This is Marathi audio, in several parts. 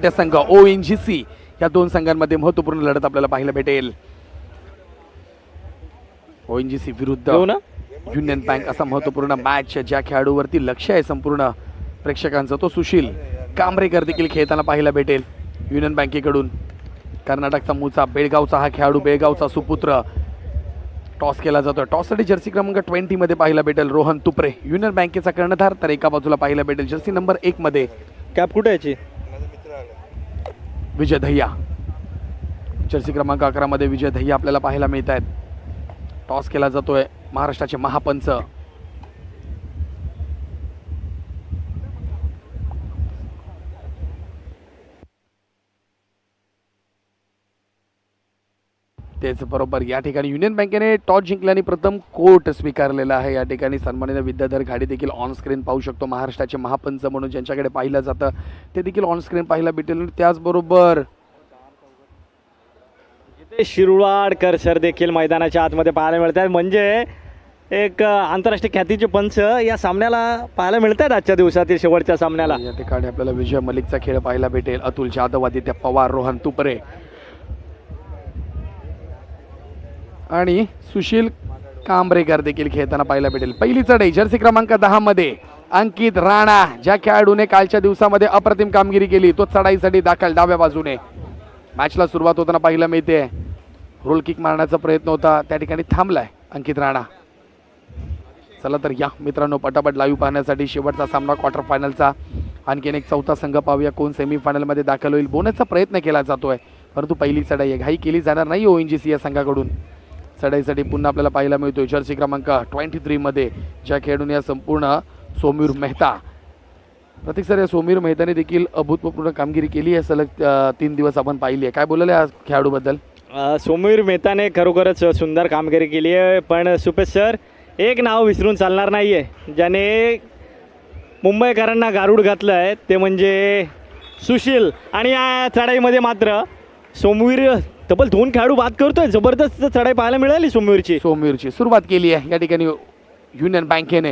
त्या संघ ONGC या दोन संघांमध्ये महत्त्वपूर्ण लढत आपल्याला पाहायला भेटेल. ONGC विरुद्ध युनियन बँक असा महत्त्वपूर्ण मॅच ज्या खेळाडूवरती लक्ष आहे संपूर्ण प्रेक्षकांचं तो सुशील कांबरेकर देखील खेळताना पाहायला भेटेल युनियन बँकेकडून. कर्नाटकचा मूळचा बेळगावचा हा खेळाडू, बेळगावचा सुपुत्र. टॉस केला जातोय. टॉससाठी जर्सी क्रमांक 20 मध्ये पाहायला भेटेल रोहन तुपरे युनियन बँकेचा कर्णधार, तर एका बाजूला पाहायला भेटेल जर्सी नंबर 1 मध्ये कॅप कुठे याची विजय दहिया. जर्सी क्रमांक 11 मध्ये विजय दहिया आपल्याला पाहायला मिळत आहेत. टॉस केला जातोय. महाराष्ट्राचे महापंच तेच बरोबर या ठिकाणी युनियन बँकेने टॉस जिंकल्याने प्रथम कोर्ट स्वीकारलेला आहे. या ठिकाणी सन्माननीय विद्याधर घाडी देखील ऑन स्क्रीन पाहू शकतो. महाराष्ट्राचे महापंच म्हणून ज्यांच्याकडे पाहिलं जातं ते देखील ऑन स्क्रीन पाहायला भेटेल. त्याचबरोबर शिरवाडकर सर देखील मैदानाच्या आतमध्ये पाहायला मिळतात. म्हणजे एक आंतरराष्ट्रीय ख्यातीचे पंच या सामन्याला पाहायला मिळतात आजच्या दिवसातील शेवटच्या सामन्याला. या ठिकाणी आपल्याला विजय मलिकचा खेळ पाहायला भेटेल. अतुल जाधव, आदित्य पवार, रोहन तुपरे आणि सुशील कांबरेकर देखील खेळताना पाहायला भेटेल. पहिली चढाई जर्सी क्रमांक 10 मध्ये अंकित राणा ज्या खेळाडूने कालच्या दिवसामध्ये अप्रतिम कामगिरी केली तो चढाईसाठी दाखल डाव्या बाजूने. मॅचला सुरुवात होताना पाहायला मिळते. रोल किक मारण्याचा प्रयत्न होता त्या ठिकाणी थांबलाय अंकित राणा. चला तर या मित्रांनो पटापट लाईव्ह पाहण्यासाठी शेवटचा सामना क्वार्टर फायनलचा आणखीन एक चौथा संघ पाहूया कोण सेमीफायनलमध्ये दाखल होईल. बोनसचा प्रयत्न केला जातोय परंतु पहिली चढाई आहे, घाई केली जाणार नाही ONGC या संघाकडून. चढाईसाठी पुन्हा आपल्याला पाहायला मिळतोय जर्सी क्रमांक 23 मध्ये ज्या खेळाडूने या संपूर्ण सोमीर मेहता. प्रतीक सर या सोमीर मेहताने देखील अभूतपूर्व कामगिरी केली आहे. सलग 3 दिवस आपण पाहिली आहे. काय बोलाल या खेळाडूबद्दल? सोमीर मेहताने खरोखरच सुंदर कामगिरी केली आहे. पण सुपेश सर एक नाव विसरून चालणार नाही आहे ज्याने मुंबईकरांना गारुड घातलं आहे ते म्हणजे सुशील. आणि या चढाईमध्ये मात्र सोमवीर तब्बल 2 खेळाडू बाद करतोय. जबरदस्त चढाई पाहायला मिळाली सोमवीरची सुरुवात केली आहे या ठिकाणी युनियन बँकेने.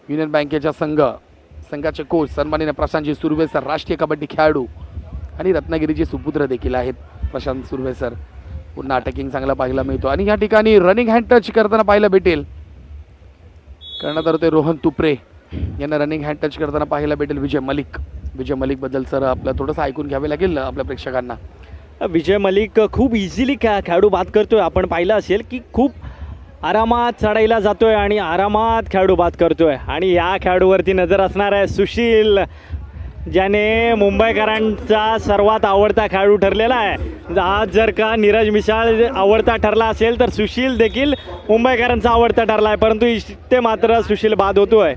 युनियन बँकेच्या संघाचे कोच सन्माननीय प्रशांतजी सुर्वे सर, राष्ट्रीय कबड्डी खेळाडू आणि रत्नागिरीचे सुपुत्र देखील आहेत प्रशांत सुर्वे सर. पुन्हा अटॅकिंग चांगला पाहायला मिळतो आणि या ठिकाणी रनिंग हँड टच करताना पाहायला भेटेल. कर्णधार ते रोहन तुपरे यांना रनिंग हँड टच करताना पाहायला भेटेल विजय मलिक. विजय मलिक बद्दल सर आपल्याला थोडंसं ऐकून घ्यावे लागेल आपल्या प्रेक्षकांना. विजय मलिक खूप इझिली खेळाडू बाद करतोय. आपण पाहिलं असेल की खूप आरामात चढाईला जातोय आणि आरामात खेळाडू बाद करतोय. आणि या खेळाडूवरती नजर असणार आहे सुशील ज्याने मुंबईकरांचा सर्वात आवडता खेळाडू ठरलेला आहे. आज जर का नीरज मिसाळ आवडता ठरला असेल तर सुशील देखील मुंबईकरांचा आवडता ठरला आहे. परंतु इथे मात्र सुशील बाद होतोय.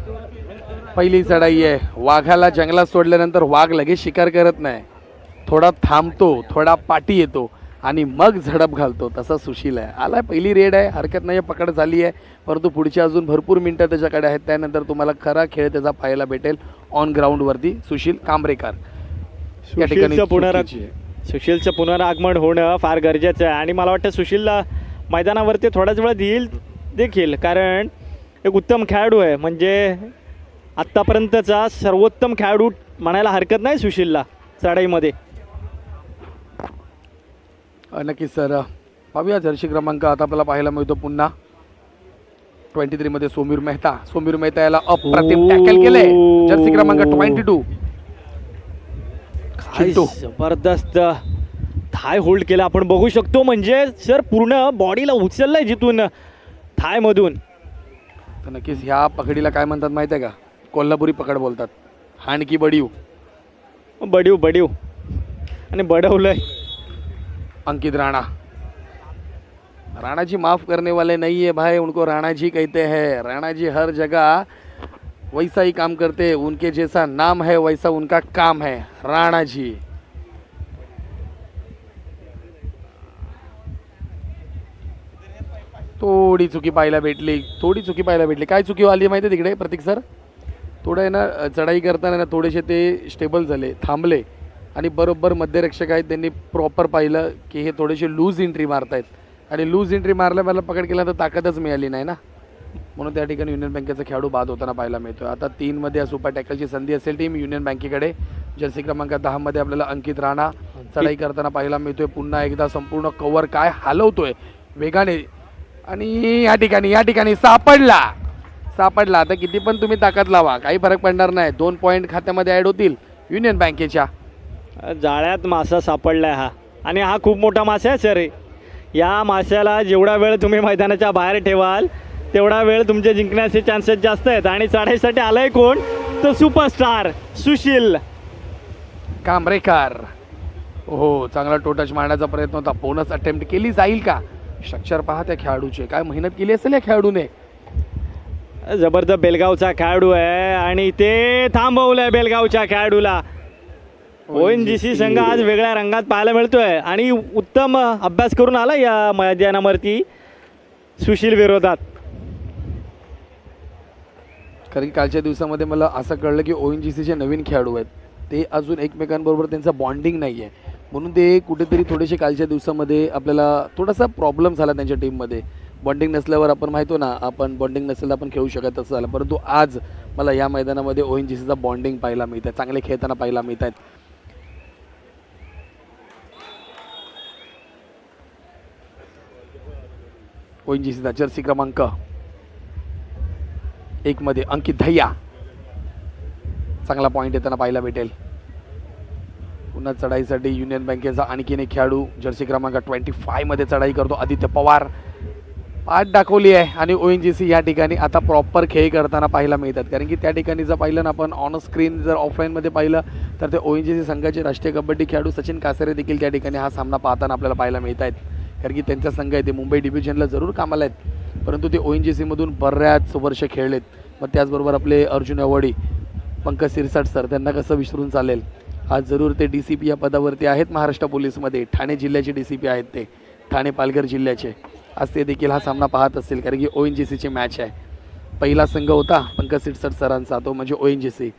पहिली चढाई आहे. वाघाला जंगलात सोडल्यानंतर वाघ लगेच शिकार करत नाही, थोडा थांबतो, थोडा पाठी येतो आणि मग झडप घालतो. तसा सुशील आहे. आलाय पहिली रेड आहे, हरकत नाही, पकड झाली आहे. परंतु पुढची अजून भरपूर मिनिटं त्याच्याकडे आहेत. त्यानंतर तुम्हाला खरा खेळ त्याचा पाहायला भेटेल ऑन ग्राउंडवरती. सुशील कांबरेकर या ठिकाणी सुशीलचं पुनरागमन होणं फार गरजेचं आहे आणि मला वाटतं सुशीलला मैदानावरती थोड्याच वेळात येईल देखील, कारण एक उत्तम खेळाडू आहे. म्हणजे आत्तापर्यंतचा सर्वोत्तम खेळाडू म्हणायला हरकत नाही सुशीलला चढाईमध्ये. नक्कीच सर. पाहूया जर्सी क्रमांक आता आपल्याला पाहायला मिळतो पुन्हा 23 मध्ये सोमीर मेहता. सोमीर मेहता याला अप्रतिम टॅकल केले जर्सी क्रमांक 22. जबरदस्त थाय होल्ड केला आपण बघू शकतो. म्हणजे सर पूर्ण बॉडीला उचललंय जिथून थाय मधून. तर नक्कीच ह्या पकडीला काय म्हणतात माहिती आहे का? कोल्हापुरी पकड बोलतात. हाणकी बडीव बडीव आणि बडवलंय अंकित राणा. राणा जी माफ करने वाले नहीं है भाई, उनको राणा जी कहते हैं. राणा जी हर जगह वैसा ही काम करते, उनके जैसा नाम है वैसा उनका काम है. राणा जी थोडी चुकी पाहायला भेटली. काय चुकी आली माहिती आहे तिकडे प्रतीक सर? थोडं आहे ना चढाई करताना ना थोडेसे ते स्टेबल झाले, थांबले आणि बरोबर मध्यरक्षक आहेत त्यांनी प्रॉपर पाहिलं की हे थोडेसे लूज एंट्री मारतायत आणि लूज एंट्री मारल्या मला पकड केल्यानंतर ताकदच मिळाली नाही ना, म्हणून त्या ठिकाणी युनियन बँकेचा खेळाडू बाद होताना पाहायला मिळतो. आता 3 मध्ये सुपर टॅकलची संधी असेल टीम युनियन बँकेकडे. जर्सी क्रमांक 10 मध्ये आपल्याला अंकित राणा चढाई करताना पाहायला मिळतोय. पुन्हा एकदा संपूर्ण कव्हर काय हलवतोय वेगाने आणि या ठिकाणी सापडला. आता किती पण तुम्ही ताकद लावा काही फरक पडणार नाही. 2 पॉईंट खात्यामध्ये ऍड होतील युनियन बँकेच्या. जाळ्यात मासा सापडलाय हा, आणि हा खूप मोठा मासा आहे सर. या माशाला जेवढा वेळ तुम्ही मैदानाच्या बाहेर ठेवाल तेवढा वेळ तुमचे जिंकण्याचे चान्सेस जास्त आहेत. आणि चढाईसाठी आलाय कोण, तर सुपरस्टार सुशील कांबरेकर. हो, चांगला टोटच मारण्याचा प्रयत्न होता. बोनस अटेम्प्ट केली जाईल का? स्ट्रक्चर पहा त्या खेळाडूचे, काय मेहनत केली असेल या खेळाडूने. जबरदस्त बेलगावचा खेळाडू आहे आणि ते थांबवलंय बेलगावच्या खेळाडूला. ONGC संघ आज वेगळ्या रंगात पाहायला मिळतोय आणि उत्तम अभ्यास करून आला या मैदानावरती सुशील विरोधात. कारण की कालच्या दिवसामध्ये मला असं कळलं की ONGCचे नवीन खेळाडू आहेत, ते अजून एकमेकांबरोबर त्यांचा बॉन्डिंग नाही आहे, म्हणून ते कुठेतरी थोडेसे कालच्या दिवसामध्ये आपल्याला थोडासा प्रॉब्लेम झाला त्यांच्या टीममध्ये. बॉन्डिंग नसल्यावर आपण माहितो ना, आपण बॉन्डिंग नसेल तर आपण खेळू शकत असं झालं. परंतु आज मला या मैदानामध्ये ONGCचा बॉन्डिंग पाहायला मिळत आहे, चांगले खेळताना पाहायला मिळत आहेत. ONGCचा जर्सी क्रमांक 1 मध्ये अंकित धैया, चांगला पॉईंट येताना पाहायला भेटेल. पुन्हा चढाईसाठी युनियन बँकेचा आणखीन एक खेळाडू जर्सी क्रमांक 25 मध्ये चढाई करतो, आदित्य पवार. पाठ दाखवली आहे आणि ONGC या ठिकाणी आता प्रॉपर खेळ करताना पाहायला मिळतात. कारण की त्या ठिकाणी जर पाहिलं ना आपण ऑन स्क्रीन, जर ऑफलाईनमध्ये पाहिलं तर ते ONGC संघाचे राष्ट्रीय कबड्डी खेळाडू सचिन कासेरे देखील त्या ठिकाणी हा सामना पाहताना आपल्याला पाहायला मिळत आहेत. कारण की त्यांचा संघ आहे ते मुंबई डिव्हिजनला जरूर कामाला आहेत, परंतु ते ONGCमधून बऱ्याच वर्ष खेळलेत. मग त्याचबरोबर आपले अर्जुन अवडी, पंकज सिरसाट सर, त्यांना कसं विसरून चालेल. आज जरूर ते DCP या पदावरती आहेत महाराष्ट्र पोलीसमध्ये. ठाणे जिल्ह्याचे DCP आहेत ते, ठाणे पालघर जिल्ह्याचे. आज ते देखील हा सामना पाहत असतील कारण की ONGCची मॅच आहे. पहिला संघ होता पंकज सिरसाट सरांचा, तो म्हणजे ONGC,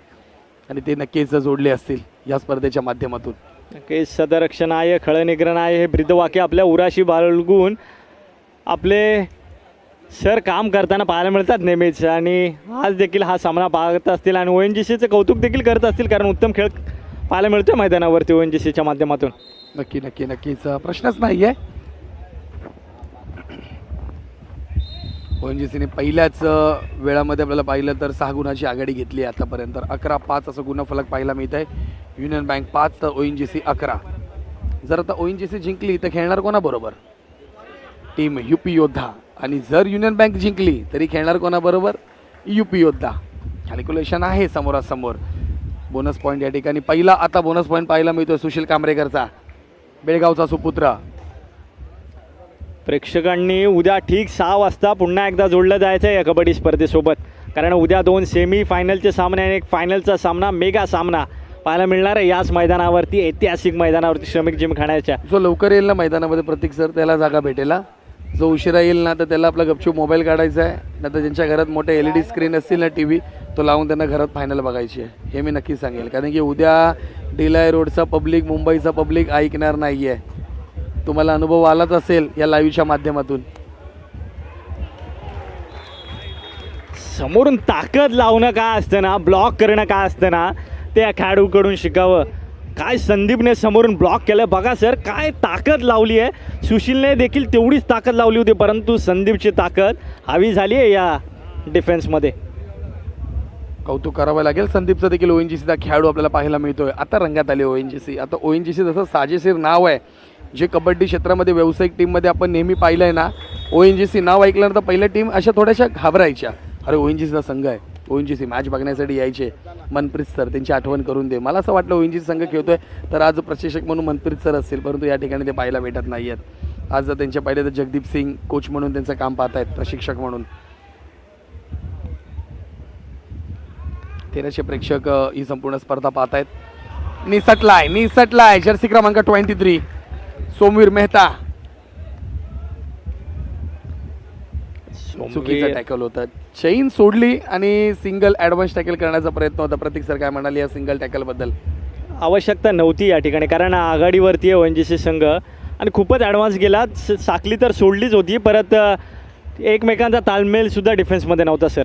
आणि ते नक्कीच जोडले असतील या स्पर्धेच्या माध्यमातून. नक्कीच सदरक्षणाय खळनिग्रहणाय हे ब्रीदवाक्य आपल्या उराशी बाळगून आपले सर काम करताना पाहायला मिळतात नेहमीच, आणि आज देखील हा सामना पाहत असतील आणि ONGCचं कौतुक देखील करत असतील कारण उत्तम खेळ पाहायला मिळतो मैदानावरती ONGCच्या माध्यमातून. नक्कीच प्रश्नच नाही आहे. ONGCने पहिल्याच वेळामध्ये आपल्याला पाहिलं तर 6 गुणाची आघाडी घेतली आहे आतापर्यंत. 11-5 असं गुणफलक पाहायला मिळत आहे. युनियन बँक 5 तर ONGC 11. जर आता ONGC जिंकली तर खेळणार कोणाबरोबर? टीम UP योद्धा. आणि जर युनियन बँक जिंकली तरी खेळणार कोणाबरोबर? UP योद्धा. कॅल्क्युलेशन आहे समोरासमोर. बोनस पॉईंट या ठिकाणी पहिला आता बोनस पॉईंट पाहायला मिळतो सुशील कांबरेकरचा, बेळगावचा सुपुत्र. प्रेक्षकांनी उद्या ठीक 6 वाजता पुन्हा एकदा जोडलं जायचं आहे या कबड्डी स्पर्धेसोबत, कारण उद्या 2 सेमी फायनलचे सामने आणि एक फायनलचा सामना, मेगा सामना पाहायला मिळणार आहे याच मैदानावरती, ऐतिहासिक मैदानावरती, श्रमिक जिमखान्याच्या. जो लवकर येईल ना मैदानामध्ये प्रतीक सर, त्याला जागा भेटेल. जो उशिरा येईल ना तर त्याला आपला गपचूप मोबाईल काढायचा आहे, नाही तर ज्यांच्या घरात मोठे LED स्क्रीन असतील ना TV, तो लावून त्यांना घरात फायनल बघायची आहे. हे मी नक्कीच सांगेल, कारण की उद्या डिलाय रोडचा पब्लिक, मुंबईचा पब्लिक ऐकणार नाही आहे. तुम्हाला अनुभव आलाच असेल या लाईव्हच्या माध्यमातून. समोरून ताकद लावणं काय असतं ना, ब्लॉक करणं काय असतं ना, त्या खेळाडूकडून शिकावं. काय संदीपने समोरून ब्लॉक केलं बघा सर, काय ताकद लावली आहे. सुशीलने देखील तेवढीच ताकद लावली होती, परंतु संदीपची ताकद हवी झाली आहे या डिफेन्समध्ये. कौतुक करावं लागेल संदीपचं देखील. ONGCचा खेळाडू आपल्याला पाहायला मिळतोय. आता रंगात आले ONGC. आता ONGC जसं साजेशीर नाव आहे, जे कबड्डी क्षेत्रामध्ये व्यावसायिक टीममध्ये आपण नेहमी पाहिलं आहे ना, ONGC नाव ऐकल्यानंतर पहिल्या टीम अशा थोड्याशा घाबरायच्या. अरे ONGCचा संघ आहे, ONGC मॅच बघण्यासाठी यायचे. मनप्रीत सर, त्यांची आठवण करून दे. मला असं वाटलं ONGC संघ खेळतोय तर आज प्रशिक्षक म्हणून मनप्रीत सर असतील, परंतु या ठिकाणी ते पाहायला भेटत नाही आहेत. आज त्यांच्या पहिले तर जगदीप सिंग कोच म्हणून त्यांचं काम पाहत आहेत, प्रशिक्षक म्हणून. 1300 प्रेक्षक ही संपूर्ण स्पर्धा पाहत आहेत. निसटलाय जर्सी क्रमांक 23 सोमवीर मेहता. चुकीचं टॅकल होतं, चेन सोडली आणि सिंगल ॲडव्हान्स टॅकल करण्याचा प्रयत्न होता. प्रतीक सर काय म्हणाले या सिंगल टॅकलबद्दल? आवश्यकता नव्हती या ठिकाणी, कारण आघाडीवरती आहे ONGC संघ आणि खूपच ॲडव्हान्स गेला. साखली तर सोडलीच होती, परत एकमेकांचा ताळमेळ सुद्धा डिफेन्समध्ये नव्हता सर.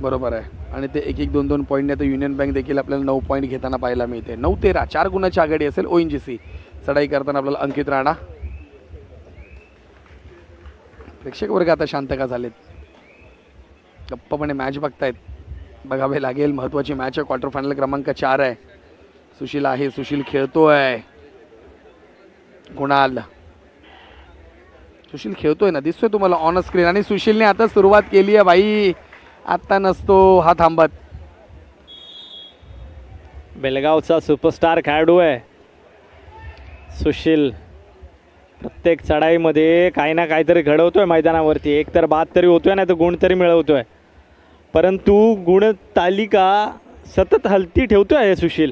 बरोबर आहे. आणि ते 1-1, 2-2 पॉईंटने तर युनियन बँक देखील आपल्याला 9 पॉईंट घेताना पाहायला मिळते. 9-13 4 गुणाची आघाडी असेल ONGC. चढाई करताना आपल्याला अंकित राणा. प्रेक्षक वर्ग आता शांत का झालेत, गप्पपणे मॅच बघतायत. बघावे लागेल, महत्त्वाची मॅच आहे. क्वार्टर फायनल क्रमांक 4 आहे. सुशील आहे, सुशील खेळतोय. कुणाल, सुशील खेळतोय ना, दिसतोय तुम्हाला ऑन स्क्रीन. आणि सुशीलने आता सुरुवात केली आहे भाई, आता नसतो हा थांबत. बेलगावचा सुपरस्टार खेळाडू आहे सुशील. प्रत्येक चढाईमध्ये काही ना काहीतरी घडवतोय मैदानावरती. एक तर बाद तरी होतोय, नाही तर गुण तरी मिळवतोय. परंतु गुण तालिका सतत हलती ठेवतोय हे सुशील.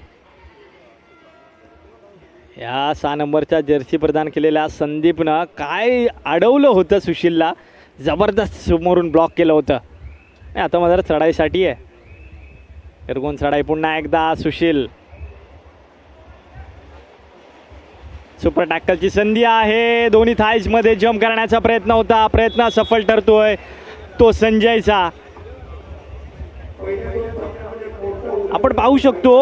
या 6 नंबरच्या जर्सी प्रदान केलेल्या संदीपनं काय अडवलं होतं सुशीलला, जबरदस्त समोरून ब्लॉक केलं होतं. आता मात्र चढाईसाठी आहे. एरगोन चढाई पुन्हा एकदा सुशील. सुपर टॅकलची संधी आहे. दोन्ही थाईजमध्ये जम्प करण्याचा प्रयत्न होता. प्रयत्न सफल ठरतोय तो संजयचा. आपण पाहू शकतो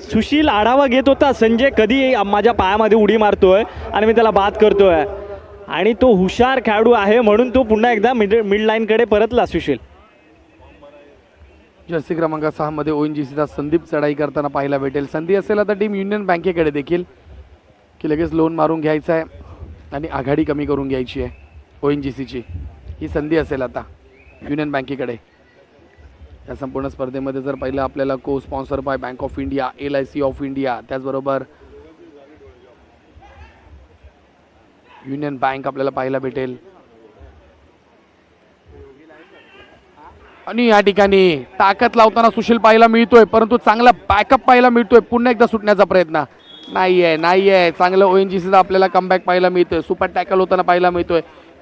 सुशील आढावा घेत होता, संजय कधी माझ्या पायामध्ये उडी मारतोय आणि मी त्याला बाद करतोय. आणि तो हुशार खेळाडू आहे म्हणून तो पुन्हा एकदा मिड लाईनकडे परतला सुशील. जर्सी क्रमांक 6 मध्ये ONGCचा संदीप चढाई करताना पाहायला भेटेल. संधी असेल आता टीम युनियन बँकेकडे देखील, की लगेच लोन मारून घ्यायचं आहे आणि आघाडी कमी करून घ्यायची आहे ONGCची. ही संधी असेल आता युनियन बँकेकडे. या संपूर्ण स्पर्धेमध्ये जर पहिलं आपल्याला को sponsor by bank of India, LIC of India, त्याचबरोबर युनियन बँक आपल्याला पाहायला भेटेल. आणि या ठिकाणी ताकद लावताना सुशील पाहायला मिळतोय, परंतु चांगला बॅकअप पाहायला मिळतोय. पुन्हा एकदा सुटण्याचा प्रयत्न नाहीये. चांगलं ONGCचा आपल्याला कमबॅक पाहायला मिळतोय. सुपर टॅकल होताना पाहायला मिळतोय.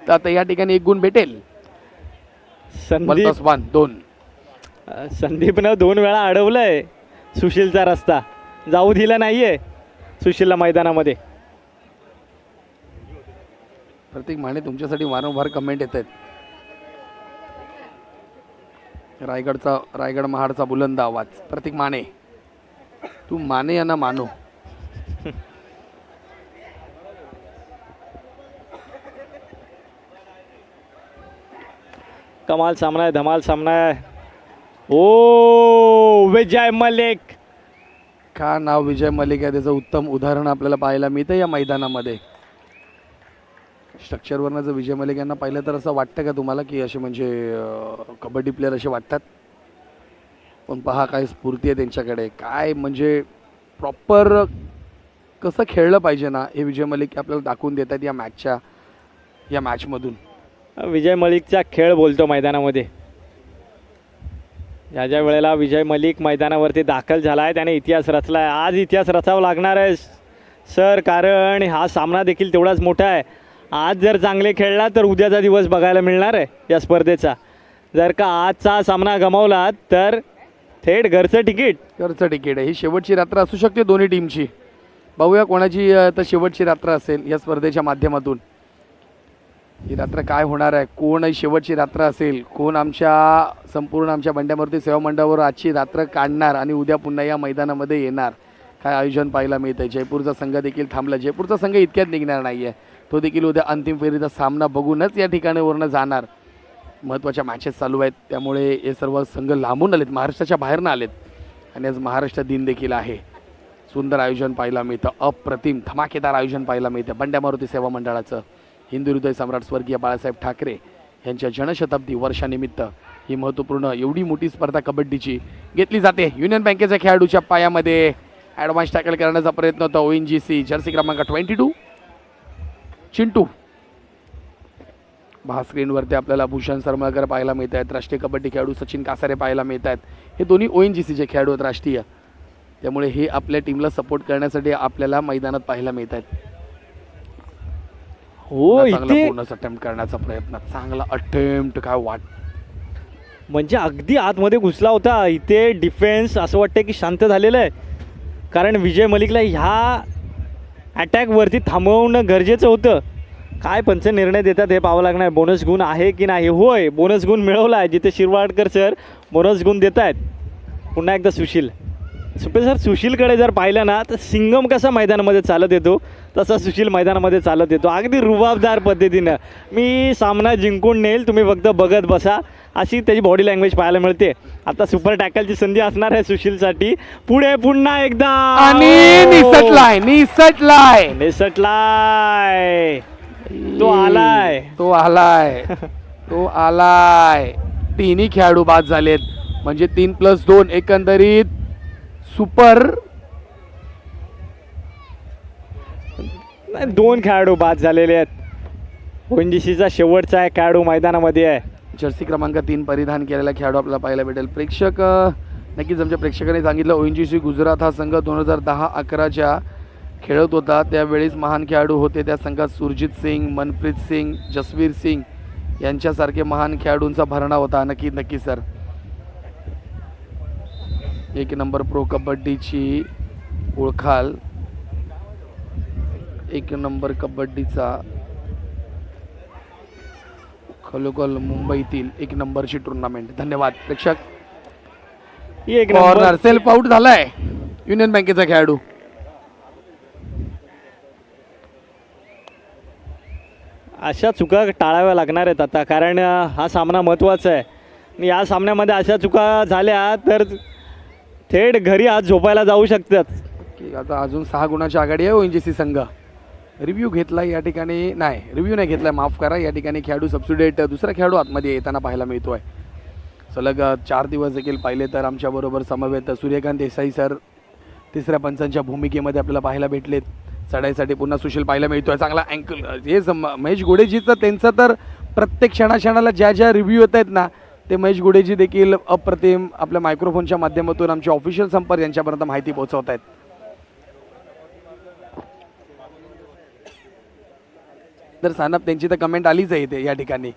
तर आता या ठिकाणी 1 गुण भेटेल. संदीपनं 2 वेळा अडवलंय सुशीलचा रस्ता, जाऊ दिला नाहीये सुशीलला मैदानामध्ये. प्रतीक माने तुमच्यासाठी वारंवार कमेंट येत आहेत. रायगड महाडचा बुलंद आवाज. प्रतीक माने, तू माने या ना मानो. कमाल सामना आहे, धमाल सामना आहे. ओ विजय मलिक. का नाव विजय मलिक आहे त्याचं उत्तम उदाहरण आपल्याला पाहायला मिळतं या मैदानामध्ये. स्ट्रक्चरवरनं जर विजय मलिक यांना पाहिलं तर असं वाटतं का तुम्हाला की असे म्हणजे कबड्डी प्लेयर असे वाटतात? पण पहा काय स्फूर्ती आहे त्यांच्याकडे, काय म्हणजे प्रॉपर कसं खेळलं पाहिजे ना हे विजय मलिक आपल्याला दाखवून देतात या मॅचमधून. विजय मलिकचा खेळ बोलतो मैदानामध्ये. ज्या वेळेला विजय मलिक मैदानावरती दाखल झाला आहे त्याने इतिहास रचला आहे. आज इतिहास रचावा लागणार आहे सर, कारण हा सामना देखील तेवढाच मोठा आहे. आज जर चांगले खेळला तर उद्याचा दिवस बघायला मिळणार आहे या स्पर्धेचा. जर का आजचा सामना गमावला तर थेट घरचं तिकीट आहे. ही शेवटची रात्र असू शकते दोन्ही टीमची. बघूया कोणाची तर शेवटची रात्र असेल या स्पर्धेच्या माध्यमातून. ही रात्र काय होणार आहे, कोण शेवटची रात्र असेल, कोण संपूर्ण आमच्या बंड्यामूर्ती सेवा मंडळावर आजची रात्र काढणार आणि उद्या पुन्हा या मैदानामध्ये येणार, काय आयोजन पाहायला मिळतं. जयपूरचा संघ देखील थांबला. जयपूरचा संघ इतक्यात निघणार नाही आहे, तो देखील उद्या अंतिम फेरीचा सामना बघूनच या ठिकाणावरनं जाणार. महत्त्वाच्या मॅचेस चालू आहेत त्यामुळे हे सर्व संघ लांबून आलेत, महाराष्ट्राच्या बाहेरनं आलेत. आणि आज महाराष्ट्र दिन देखील आहे. सुंदर आयोजन पाहायला मिळतं, अप्रतिम धमाकेदार आयोजन पाहायला मिळतं बंड्या मारुती सेवा मंडळाचं. हिंदू हृदय सम्राट स्वर्गीय बाळासाहेब ठाकरे यांच्या जनशताब्दी वर्षानिमित्त ही महत्त्वपूर्ण एवढी मोठी स्पर्धा कबड्डीची घेतली जाते. युनियन बँकेच्या खेळाडूच्या पायामध्ये ॲडव्हान्स टॅकल करण्याचा प्रयत्न होता ONGC. जर्सी क्रमांक 22 चिंटू. स्क्रीनवरती आपल्याला भूषण सरमळकर पाहायला मिळत आहेत. राष्ट्रीय कबड्डी खेळाडू सचिन कासारे पाहायला मिळत आहेत. हे दोन्ही ONGCचे खेळाडू आहेत राष्ट्रीय, त्यामुळे हे आपल्या टीमला सपोर्ट करण्यासाठी आपल्याला मैदानात पाहायला मिळत आहेत. हो, इथे बोनस अटेम्प्ट करण्याचा प्रयत्न, चांगला अटेम्प्ट, काय म्हणजे अगदी आतमध्ये घुसला होता. इथे डिफेन्स असं वाटतं की शांत झालेलं आहे, कारण विजय मलिकला ह्या अटॅकवरती थांबवणं गरजेचं होतं. काय पंच निर्णय देतात हे पाहावं लागणार. बोनस गुण आहे की नाही. होय, बोनस गुण मिळवला आहे. जिथे शिरवाडकर सर बोनस गुण देत आहेत. पुन्हा एकदा सुशील. सर, सुशीलकडे जर पाहिलं ना तर सिंगम कसा मैदानामध्ये चालत येतो तसा सुशील मैदानामध्ये चालत येतो, अगदी रुबाबदार पद्धतीनं. मी सामना जिंकून नेईल, तुम्ही फक्त बघत बसा, अशी त्याची बॉडी लँग्वेज पाहायला मिळते. आता सुपर टॅकलची संधी असणार आहे सुशीलसाठी. पुढे पुन्हा एकदा आणि निसटलाय तो आलाय तो आलाय. तिन्ही खेळाडू बाद झालेत, म्हणजे 3+2 एकंदरीत सुपर. 2 खेळाडू बाद झालेले आहेत. ONGCचा शेवटचा खेळाडू मैदानामध्ये आहे. जर्सी क्रमांक 3 परिधान केलेला खेळाडू आपल्याला पाहायला भेटेल. प्रेक्षक नक्कीच आमच्या प्रेक्षकांनी सांगितलं ONGC गुजरात हा संघ 2010-11च्या खेळत होता. त्यावेळेस महान खेळाडू होते त्या संघात सुरजित सिंग, मनप्रीत सिंग, जसवीर सिंग यांच्यासारखे महान खेळाडूंचा भरणा होता. नक्की सर. 1 नंबर प्रो कबड्डीची ओळखाल. 1 नंबर कबड्डीचा खलोखल मुंबईतील 1 नंबरची टुर्नामेंट. धन्यवाद प्रेक्षक. कॉर्नर सेल्फ आउट झालाय युनियन बँकेचा खेळाडू. अशा चुका टाळाव्या लागणार आहेत आता, कारण हा सामना महत्त्वाचा आहे. आणि या सामन्यामध्ये अशा चुका झाल्या तर थेट घरी आज झोपायला जाऊ शकतात. आता अजून 6 गुणाची आघाडी आहे ONGC संघ. रिव्ह्यू घेतला या ठिकाणी, रिव्ह्यू नाही घेतला, माफ करा. या ठिकाणी खेळाडू सबस्टिट्यूट दुसरा खेळाडू आतमध्ये येताना पाहायला मिळतोय. सलग 4 दिवस देखील पाहिले तर आमच्याबरोबर समवेत सूर्यकांत देसाई सर तिसऱ्या पंचांच्या भूमिकेमध्ये आपल्याला पाहायला भेटलेत. चढाईसाठी पुन्हा सुशील पाहायला मिळतोय. चांगला अँकल हे महेश गोडेजीचं त्यांचं तर प्रत्येक क्षणाला ज्या रिव्ह्यू येत आहेत ना ते महेश गोडेजी देखील अप्रतिम आपल्या मायक्रोफोनच्या माध्यमातून आमचे ऑफिशियल संपर्क यांच्यापर्यंत माहिती पोहोचवत आहेत. तर सानप त्यांची तर कमेंट आलीच आहे इथे या ठिकाणी.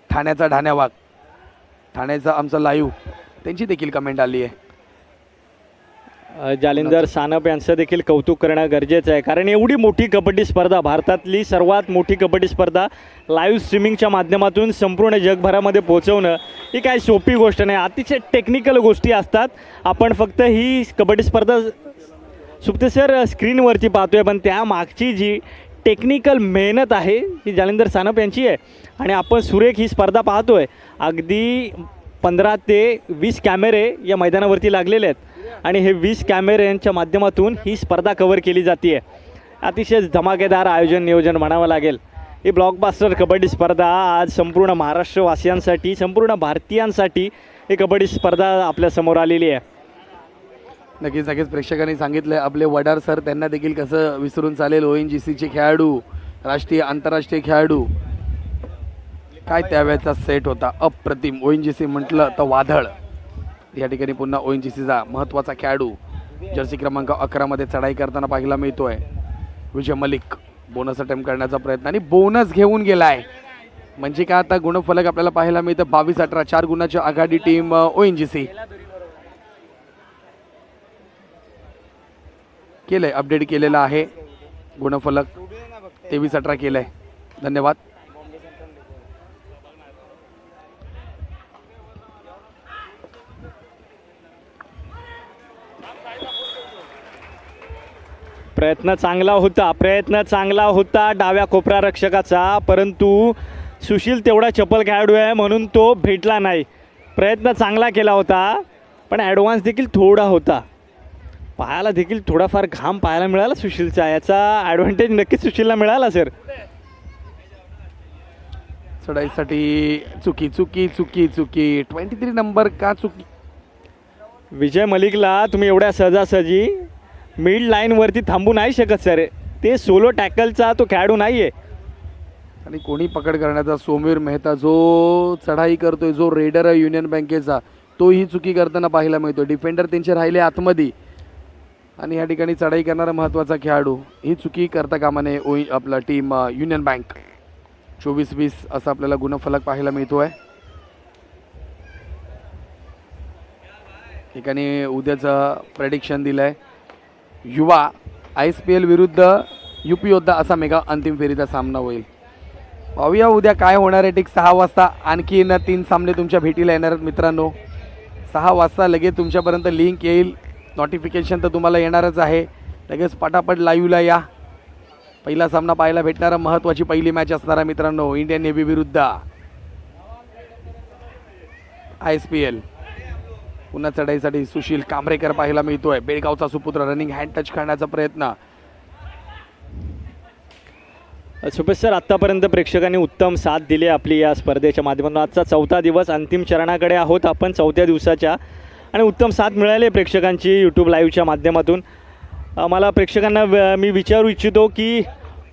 ठाण्याचा ढाण्यावाग, ठाण्याचा आमचा लाईव्ह, त्यांची देखील कमेंट आली आहे. जालिंदर सानप यांचं देखील कौतुक करणं गरजेचं आहे, कारण एवढी मोठी कबड्डी स्पर्धा, भारतातली सर्वात मोठी कबड्डी स्पर्धा लाईव्ह स्ट्रीमिंगच्या माध्यमातून संपूर्ण जगभरामध्ये पोहोचवणं ही काय सोपी गोष्ट नाही. अतिशय टेक्निकल गोष्टी असतात. आपण फक्त ही कबड्डी स्पर्धा सुप्ते सर स्क्रीनवरती पाहतोय, पण त्या मागची जी टेक्निकल मेहनत आहे ही जालिंदर सानप यांची आहे. आणि आपण सुरेख ही स्पर्धा पाहतोय. अगदी 15 ते 20 कॅमेरे या मैदानावरती लागलेले आहेत आणि हे 20 कॅमेऱ्यांच्या माध्यमातून ही स्पर्धा कव्हर केली जाते आहे. अतिशय धमाकेदार आयोजन नियोजन म्हणावं लागेल. ही ब्लॉकबास्टर कबड्डी स्पर्धा आज संपूर्ण महाराष्ट्रवासियांसाठी, संपूर्ण भारतीयांसाठी ही कबड्डी स्पर्धा आपल्यासमोर आलेली आहे. नक्कीच प्रेक्षकांनी सांगितलं आपले वडार सर, त्यांना देखील कसं विसरून चालेल. ONGCचे खेळाडू, राष्ट्रीय आंतरराष्ट्रीय खेळाडू, काय त्यावेळेचा सेट होता अप्रतिम. ONGC म्हटलं तर वादळ. या ठिकाणी पुन्हा ONGCचा महत्त्वाचा खेळाडू जर्सी क्रमांक 11 चढाई करताना पाहायला मिळतोय. विजय मलिक बोनस अटेम्प्ट करण्याचा प्रयत्न आणि बोनस घेऊन गेलाय. म्हणजे काय आता गुणफलक आपल्याला पाहायला मिळतं 22-18, 4 गुणाची आघाडी टीम ONGC. केलंय, अपडेट केलेला आहे गुणफलक 23-18 केलंय. धन्यवाद. प्रयत्न चांगला होता डाव्या कोपरा रक्षकाचा, परंतु सुशील तेवढा चपल खेळाडू आहे म्हणून तो भेटला नाही. प्रयत्न चांगला केला होता, पण ॲडव्हान्स देखील थोडा होता. पायाला देखील थोडाफार घाम पाहायला मिळाला सुशीलचा. याचा ॲडव्हान्टेज नक्कीच सुशीलला मिळाला सर. चढाईसाठी चुकी 23 नंबर का चुकी. विजय मलिकला तुम्ही एवढ्या सहजासहजी मिड लाईनवरती थांबू नाही शकत सर. ते सोलो टॅकलचा तो खेळाडू नाही आहे. आणि कोणी पकड करण्याचा सोमीर मेहता जो चढाई करतोय, जो रेडर आहे युनियन बँकेचा, तो ही चुकी करताना पाहायला मिळतो. डिफेंडर त्यांचे राहिले आतमध्ये आणि या ठिकाणी चढाई करणारा महत्त्वाचा खेळाडू ही चुकी करता कामा नये. आपला टीम युनियन बँक 24-20 असा आपल्याला गुणफलक पाहायला मिळतो आहे. ठिकाणी उद्याचं प्रेडिक्शन दिलं आहे. युवा ISPL विरुद्ध UP योद्धा असा मेगा अंतिम फेरीचा सामना होईल. पाहूया उद्या काय होणार आहे. ठीक 6 वाजता आणखीन 3 सामने तुमच्या भेटीला येणार आहेत मित्रांनो. 6 वाजता लगेच तुमच्यापर्यंत लिंक येईल, नोटिफिकेशन तर तुम्हाला येणारच आहे. लगेच पटापट लाईव्हला या. पहिला सामना पाहायला भेटणारा महत्त्वाची पहिली मॅच असणार आहे मित्रांनो, इंडियन नेव्ही विरुद्ध ISPL. पुन्हा चढाईसाठी सुशील कांबरेकर पाहायला मिळतोय. बेळगावचा सुपुत्र रनिंग हँड टच करण्याचा प्रयत्न. सुपेश आत्तापर्यंत प्रेक्षकांनी उत्तम साथ दिली आपली या स्पर्धेच्या माध्यमातून. आजचा 4था दिवस, अंतिम चरणाकडे आहोत आपण 4थ्या दिवसाच्या, आणि उत्तम साथ मिळाली प्रेक्षकांची यूट्यूब लाईव्हच्या माध्यमातून. मला प्रेक्षकांना मी विचारू इच्छितो की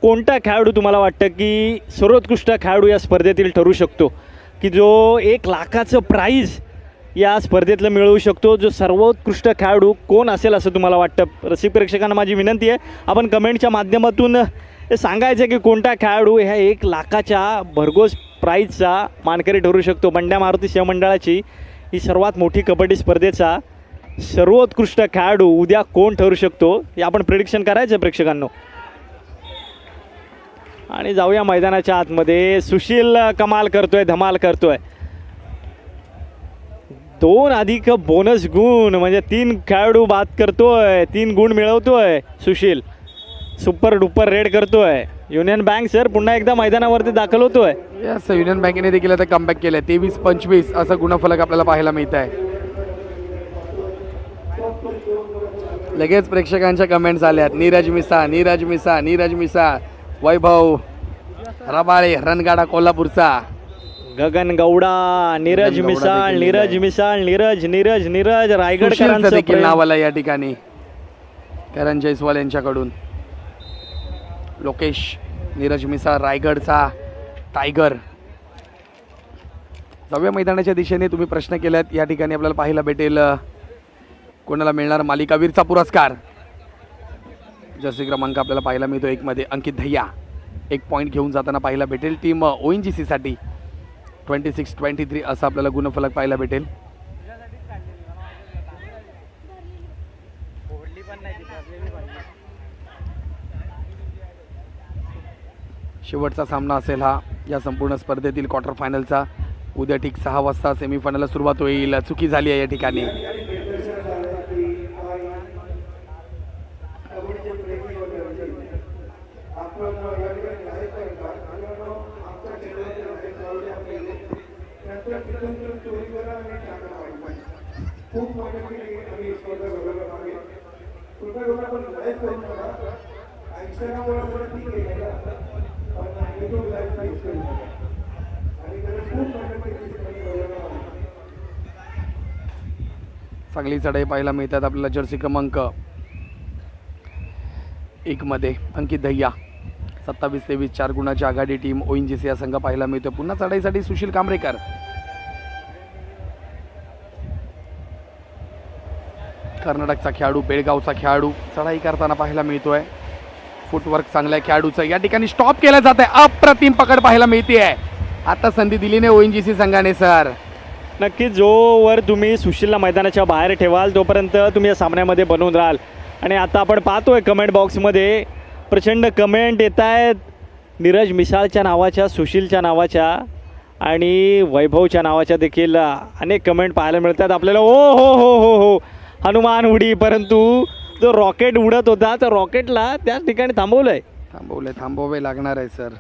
कोणता खेळाडू तुम्हाला वाटतं की सर्वोत्कृष्ट खेळाडू या स्पर्धेतील ठरू शकतो, की जो 1 लाखाचं प्राईज या स्पर्धेतलं मिळवू शकतो, जो सर्वोत्कृष्ट खेळाडू कोण असेल असं तुम्हाला वाटतं? रसिक प्रेक्षकांना माझी विनंती आहे, आपण कमेंटच्या माध्यमातून हे सांगायचं की कोणता खेळाडू ह्या 1 लाखाच्या भरघोस प्राईजचा मानकरी ठरू शकतो. बंड्या मारुती सेवा मंडळाची ही सर्वात मोठी कबड्डी स्पर्धेचा सर्वोत्कृष्ट खेळाडू उद्या कोण ठरू शकतो हे आपण प्रिडिक्शन करायचं प्रेक्षकांनो. आणि जाऊया मैदानाच्या आतमध्ये. सुशील कमाल करतोय, धमाल करतोय. 2 अधिक बोनस गुण म्हणजे 3 खेळाडू बाद करतोय, 3 गुण मिळवतोय सुशील. सुपर डुपर रेड करतोय. युनियन बँक सर पुन्हा एकदा मैदानावरती दाखल होतोय. यस, युनियन बँकेने देखील आता कमबॅक केलंय. 23-25 असं गुणफलक आपल्याला पाहायला मिळत आहे. लगेच प्रेक्षकांच्या कमेंट्स आल्यात. नीरज मिसा, नीरज मिसा, नीरज मिसा. वैभव रबाळे रणगाडा कोल्हापूरचा. गगन गौडा, नीरज गगन गौडा मिसाळ, देखील नीरज आहे. मिसाळ, नीरज नीरज नीरज सुशीलचं रायगडकरांचं देखील प्रेम. नाव आलं या ठिकाणी करण जयस्वाल यांच्याकडून. लोकेश नीरज मिसा रायगडचा टायगर. जाऊया मैदानाच्या दिशेने. तुम्ही प्रश्न केलात, या ठिकाणी आपल्याला पाहायला भेटेल कोणाला मिळणार मालिकावीरचा पुरस्कार. जर्सी क्रमांक आपल्याला पाहायला मिळतो 1 मध्ये अंकित धैया 1 पॉईंट घेऊन जाताना पाहायला भेटेल. टीम ONGC साठी 26-23 असं आपल्याला गुणफलक पाहायला भेटेल. शेवटचा सामना असेल हा या संपूर्ण स्पर्धेतील क्वार्टर फायनलचा. उद्या ठीक 6 वाजता सेमीफायनलला सुरुवात होईल. चुकी झाली आहे या ठिकाणी. चांगली चढाई पाहायला मिळतात आपल्याला. जर्सी क्रमांक 1 मध्ये अंकित धैया 27-23 4 गुणाची आघाडी टीम ONGC या संघ पाहायला मिळतो. पुन्हा चढाईसाठी सुशील कांबरेकर. कर्नाटकचा खेळाडू, बेळगावचा खेळाडू चढाई करताना पाहायला मिळतोय. फुटवर्क चांगल्या खेळाडूचं या ठिकाणी स्टॉप केलं जात आहे. अप्रतिम पकड पाहायला मिळते आहे. आता संधी दिली नाही ONGC संघाने सर. नक्कीच जोवर तुम्ही सुशीलला मैदानाच्या बाहेर ठेवाल तोपर्यंत तुम्ही या सामन्यामध्ये बनवून राहाल. आणि आता आपण पाहतोय कमेंट बॉक्समध्ये प्रचंड कमेंट येत आहेत नीरज मिसाळच्या नावाच्या, सुशीलच्या नावाच्या आणि वैभवच्या नावाच्या देखील अनेक कमेंट पाहायला मिळतात आपल्याला. ओ हो हो हो हो हनुमान उडी, परंतु जो रॉकेट उडत होता तर रॉकेटला त्याच ठिकाणी थांबवलंय. थांबवावे लागणार आहे सर.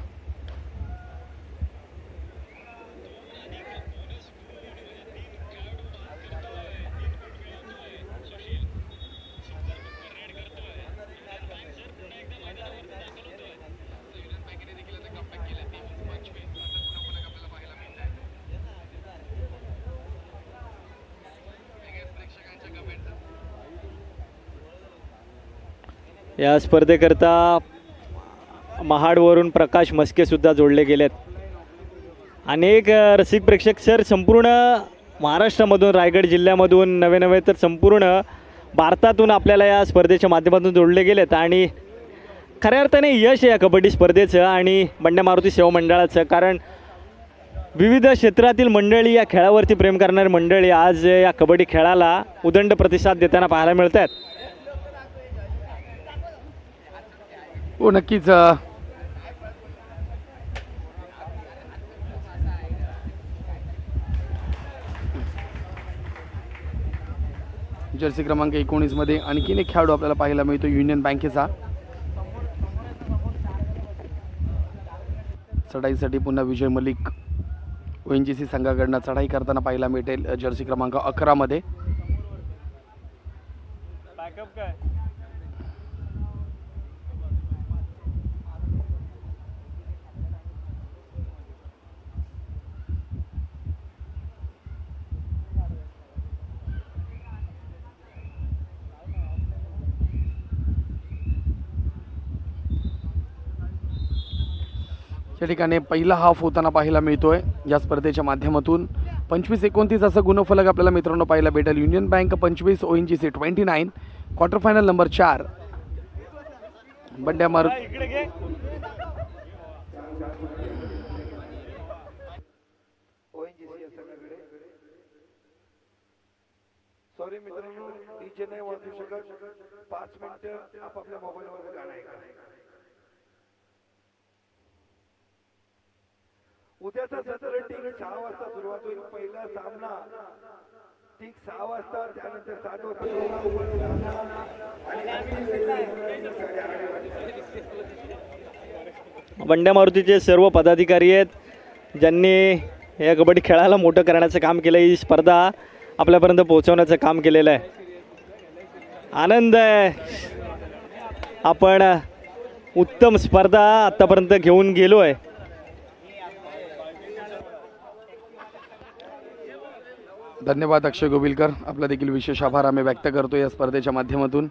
या स्पर्धेकरता महाडवरून प्रकाश मस्केसुद्धा जोडले गेलेत. अनेक रसिक प्रेक्षक सर संपूर्ण महाराष्ट्रामधून, रायगड जिल्ह्यामधून नवे नवे तर संपूर्ण भारतातून आपल्याला या स्पर्धेच्या माध्यमातून जोडले गेलेत. आणि खऱ्या अर्थाने यश आहे या कबड्डी स्पर्धेचं आणि बंड्या मारुती सेवा मंडळाचं. कारण विविध क्षेत्रातील मंडळी, या खेळावरती प्रेम करणारी मंडळी आज या कबड्डी खेळाला उदंड प्रतिसाद देताना पाहायला मिळत आहेत. हो नक्कीच. जर्सी क्रमांक 19 मध्ये आणखीन एक खेळाडू आपल्याला पाहायला मिळतो युनियन बँकेचा. चढाईसाठी पुन्हा विजय मलिक ONGC संघाकडनं चढाई करताना पाहायला मिळेल जर्सी क्रमांक 11 मध्ये. या ठिकाणी पहिला हाफ होताना पाहायला मिळतोय या स्पर्धेच्या माध्यमातून. 25-29 असं गुणफलक आपल्याला मित्रांनो पाहायला भेटेल. Union bank 25, ONGC 29. Quarter final number 4. बंड्या मारुत सॉरी मित्रांनो, डीजे नाही वाजू शकत. 5 मिनिटं आपापल्या मोबाईलवर गाणं ऐका. उद्याचा सत्र ठीक 6 वाजता सुरुवात होईल. पहिला सामना ठीक 6 वाजता, त्यानंतर 7 वाजता. बंड्या मारुतीचे सर्व पदाधिकारी आहेत ज्यांनी या कबड्डी खेळाला मोठं करण्याचं काम केलं. ही स्पर्धा आपल्यापर्यंत पोहोचवण्याचं काम केलेलं आहे. आनंद आहे. आपण उत्तम स्पर्धा आत्तापर्यंत घेऊन गेलो आहे. धन्यवाद अक्षय गोविलकर. आपला देखील विशेष आभार आम्ही व्यक्त करतो या स्पर्धेच्या माध्यमातून.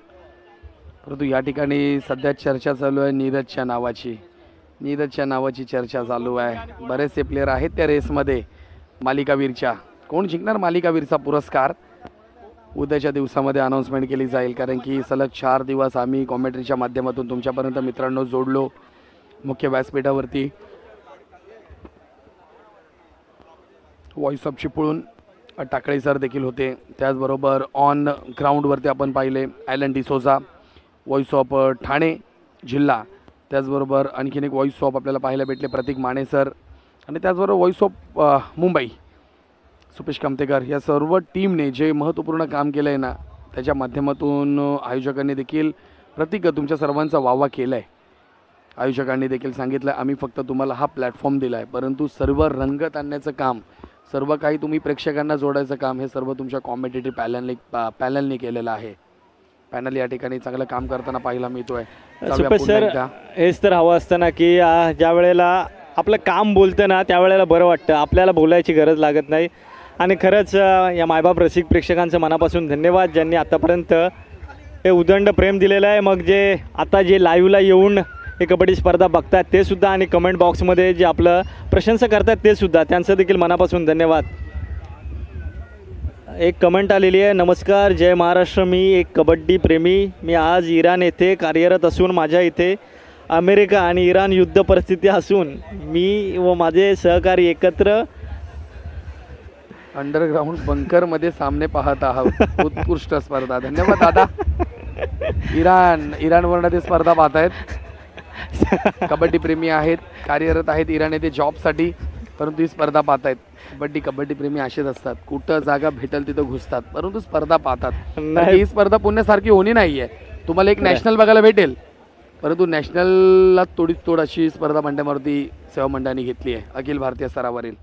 परंतु या ठिकाणी सध्या चर्चा चालू आहे नीरजच्या नावाची चर्चा चालू आहे. बरेचसे प्लेयर आहेत त्या रेसमध्ये मालिकावीरच्या. कोण जिंकणार मालिकावीरचा पुरस्कार उद्याच्या दिवसामध्ये अनाऊन्समेंट केली जाईल. कारण की सलग 4 दिवस आम्ही कॉमेंट्रीच्या माध्यमातून तुमच्यापर्यंत मित्रांनो जोडलो. मुख्य व्यासपीठावरती voice of Chiplun Takle sir देखील होते. त्याचबरोबर ऑन ग्राउंडवरती आपण पाहिले Alan D'Souza, voice of Thane जिल्हा. त्याचबरोबर आणखीन एक व्हॉइस ऑफ आपल्याला पाहायला भेटले प्रतीक माने सर. आणि त्याचबरोबर व्हॉइस ऑफ मुंबई सुपेश कामतेकर. या सर्व टीमने जे महत्त्वपूर्ण काम केलं आहे ना, त्याच्या माध्यमातून आयोजकांनी देखील प्रतीक तुमच्या सर्वांचा वावा केला आहे. आयोजकांनी देखील सांगितलं आम्ही फक्त तुम्हाला हा प्लॅटफॉर्म दिला आहे, परंतु सर्व रंगत आणण्याचं काम, सर्व काही तुम्ही प्रेक्षकांना जोडायचं काम हे सर्व तुमच्या कॉम्पिटेटिव्ह पॅनलने केलेलं आहे. पॅनल या ठिकाणी चांगलं काम करताना पाहायला मिळतोय. सुपेश सर, हेच तर हवं असतं ना की ज्या वेळेला आपलं काम बोलतं ना त्यावेळेला बरं वाटतं. आपल्याला बोलायची गरज लागत नाही. आणि खरंच या मायबाप रसिक प्रेक्षकांचं मनापासून धन्यवाद ज्यांनी आतापर्यंत हे उदंड प्रेम दिलेलं आहे. मग जे आता जे लाईव्हला येऊन हे कबड्डी स्पर्धा बघतात ते सुद्धा, आणि कमेंट बॉक्समध्ये जे आपलं प्रशंसा करतात ते सुद्धा, त्यांचं देखील मनापासून धन्यवाद. एक कमेंट आलेली आहे. नमस्कार, जय महाराष्ट्र. मी एक कबड्डी प्रेमी. मी आज इराण येथे कार्यरत असून माझ्या इथे अमेरिका आणि इराण युद्ध परिस्थिती असून मी व माझे सहकारी एकत्र अंडरग्राऊंड बंकरमध्ये सामने पाहत आहात. उत्कृष्ट स्पर्धा. धन्यवाद दादा. इराणवरनं ते स्पर्धा पाहतायत. कबड्डी प्रेमी आहेत, कार्यरत आहेत इराण येथे जॉबसाठी, परंतु ही स्पर्धा पाहतायत. कबड्डी प्रेमी असेच असतात, कुठं जागा भेटेल तिथं घुसतात, परंतु स्पर्धा पाहतात. ही स्पर्धा पुण्यासारखी होणी नाही आहे. तुम्हाला एक नॅशनल बघायला भेटेल, परंतु नॅशनलला तोडीत तोड अशी स्पर्धा बंड्या मारुती सेवा मंडळाने घेतली आहे अखिल भारतीय स्तरावरील.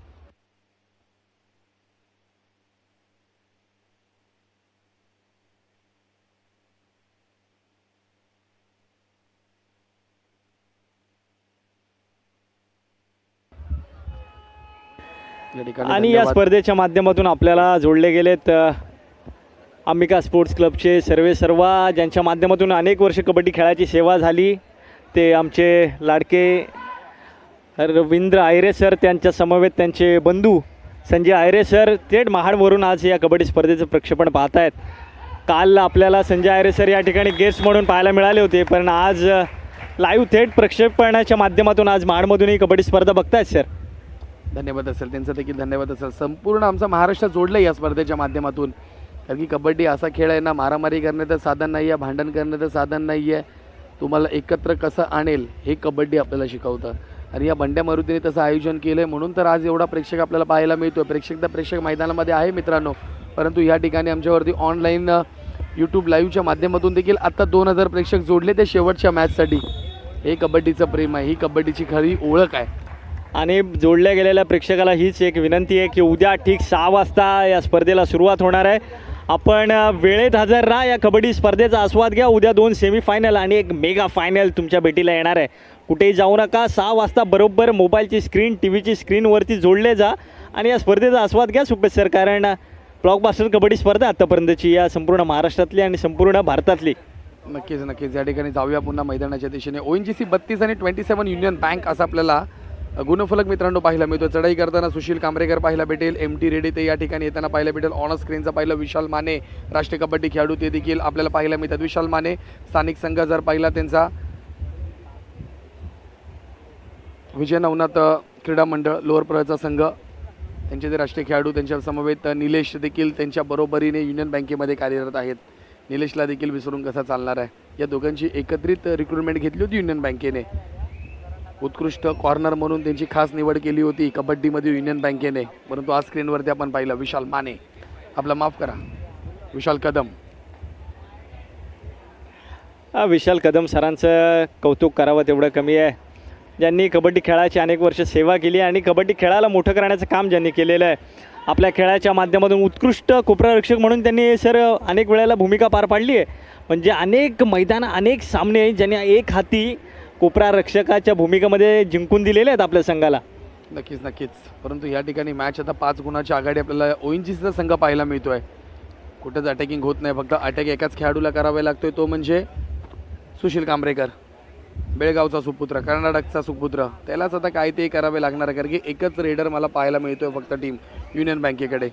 आणि या स्पर्धेच्या माध्यमातून आपल्याला जोडले गेलेत अंबिका स्पोर्ट्स क्लबचे सर्व ज्यांच्या माध्यमातून अनेक वर्ष कबड्डी खेळाची सेवा झाली. ते आमचे लाडके रवींद्र आयरे सर, त्यांच्या समवेत त्यांचे बंधू संजय आयरे सर थेट महाडवरून आज या कबड्डी स्पर्धेचं प्रक्षेपण पाहत आहेत. काल आपल्याला संजय आयरे सर या ठिकाणी गेस्ट म्हणून पाहायला मिळाले होते, पण आज लाईव्ह थेट प्रक्षेपणाच्या माध्यमातून आज महाडमधून ही कबड्डी स्पर्धा बघतायत सर. धन्यवाद असेल, त्यांचा देखील धन्यवाद असेल. संपूर्ण आमचा महाराष्ट्र जोडलं या स्पर्धेच्या माध्यमातून. कारण की कबड्डी असा खेळ आहे ना, मारामारी करण्याचं साधन नाही आहे, भांडण करण्याचं साधन नाही आहे. तुम्हाला एकत्र कसं आणेल हे कबड्डी आपल्याला शिकवतं. आणि या बंड्या मारुतीने तसं आयोजन केलं आहे, म्हणून तर आज एवढा प्रेक्षक आपल्याला पाहायला मिळतो. प्रेक्षक मैदानामध्ये आहे मित्रांनो, परंतु या ठिकाणी आमच्यावरती ऑनलाईन यूट्यूब लाईव्हच्या माध्यमातून देखील आता 2000 प्रेक्षक जोडले ते शेवटच्या मॅचसाठी. हे कबड्डीचं प्रेम आहे, ही कबड्डीची खरी ओळख आहे. आणि जोडल्या गेलेल्या प्रेक्षकाला हीच एक विनंती आहे की उद्या ठीक 6 वाजता या स्पर्धेला सुरुवात होणार आहे. आपण वेळेत हजर राहा, या कबड्डी स्पर्धेचा आस्वाद घ्या. उद्या 2 सेमीफायनल आणि एक मेगा फायनल तुमच्या भेटीला येणार आहे. कुठेही जाऊ नका. 6 वाजता बरोबर मोबाईलची स्क्रीन, टी व्हीची स्क्रीनवरती जोडले जा आणि या स्पर्धेचा आस्वाद घ्या सुपेश सर. कारण ब्लॉकबास्टर कबड्डी स्पर्धा आत्तापर्यंतची या संपूर्ण महाराष्ट्रातली आणि संपूर्ण भारतातली. नक्कीच नक्कीच. या ठिकाणी जाऊया पुन्हा मैदानाच्या दिशेने. ONGC 32 आणि 27 युनियन बँक असा आपल्याला गुणफलक मित्रांनो पाहायला मिळतो. चढाई करताना सुशील कांबरेकर पाहायला भेटेल. MT रेड्डी ते या ठिकाणी येताना पाहायला भेटेल. ऑन स्क्रीनचा पाहिलं विशाल माने, राष्ट्रीय कबड्डी खेळाडू, ते देखील आपल्याला पाहायला मिळतात. विशाल माने स्थानिक संघ जर पाहिला त्यांचा विजय नवनाथ क्रीडा मंडळ लोअर प्रळचा संघ, त्यांचे जे राष्ट्रीय खेळाडू, त्यांच्या समवेत निलेश देखील त्यांच्या बरोबरीने युनियन बँकेमध्ये कार्यरत आहेत. निलेशला देखील विसरून कसा चालणार आहे. या दोघांची एकत्रित रिक्रुटमेंट घेतली होती युनियन बँकेने. उत्कृष्ट कॉर्नर म्हणून त्यांची खास निवड केली होती कबड्डीमध्ये युनियन बँकेने. परंतु आज स्क्रीनवरती आपण पाहिलं विशाल माने, आपला माफ करा विशाल कदम. विशाल कदम सरांचं कौतुक करावं तेवढं कमी आहे. ज्यांनी कबड्डी खेळाची अनेक वर्ष सेवा केली आणि कबड्डी खेळाला मोठं करण्याचं काम ज्यांनी केलेलं आहे. आपल्या खेळाच्या माध्यमातून उत्कृष्ट कोपरारक्षक म्हणून त्यांनी सर अनेक वेळेला भूमिका पार पाडली आहे. म्हणजे अनेक मैदान, अनेक सामने ज्यांनी एक हाती कोपरारक्षकाच्या भूमिकेमध्ये जिंकून दिलेले आहेत आपल्या संघाला. नक्कीच नक्कीच. परंतु या ठिकाणी मॅच आता 5 गुणाची आघाडी आपल्याला ONGCचा संघ पाहायला मिळतोय. कुठंच अटॅकिंग होत नाही, फक्त अटॅक एकाच खेळाडूला करावा लागतोय, तो म्हणजे सुशील कांबरेकर, बेळगावचा सुपुत्र, कर्नाटकचा सुपुत्र. त्यालाच आता काय ते करावे लागणार आहे, कारण की एकच रेडर मला पाहायला मिळतोय फक्त टीम युनियन बँकेकडे.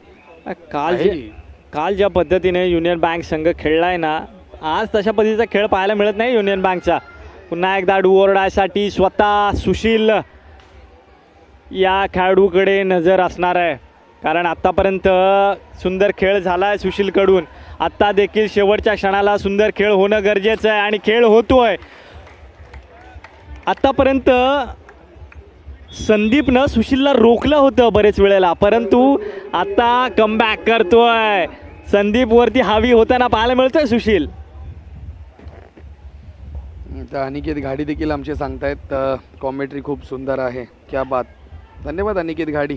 काल ज्या पद्धतीने युनियन बँक संघ खेळलाय ना, आज तशा पद्धतीचा खेळ पाहायला मिळत नाही युनियन बँकचा. पुन्हा एकदा डुओरडायसाठी स्वतः सुशील या खेळाडूकडे नजर असणार आहे. कारण आत्तापर्यंत सुंदर खेळ झाला आहे सुशीलकडून. आत्ता देखील शेवटच्या क्षणाला सुंदर खेळ होणं गरजेचं आहे आणि खेळ होतोय. आत्तापर्यंत संदीपनं सुशीलला रोखलं होतं बरेच वेळेला, परंतु आता कमबॅक करतोय. संदीपवरती हावी होताना पाहायला मिळतोय सुशील. तर अनिकेत घाडी देखील आमचे सांगतायत कॉमेंट्री खूप सुंदर आहे. क्या बात. धन्यवाद अनिकेत घाडी,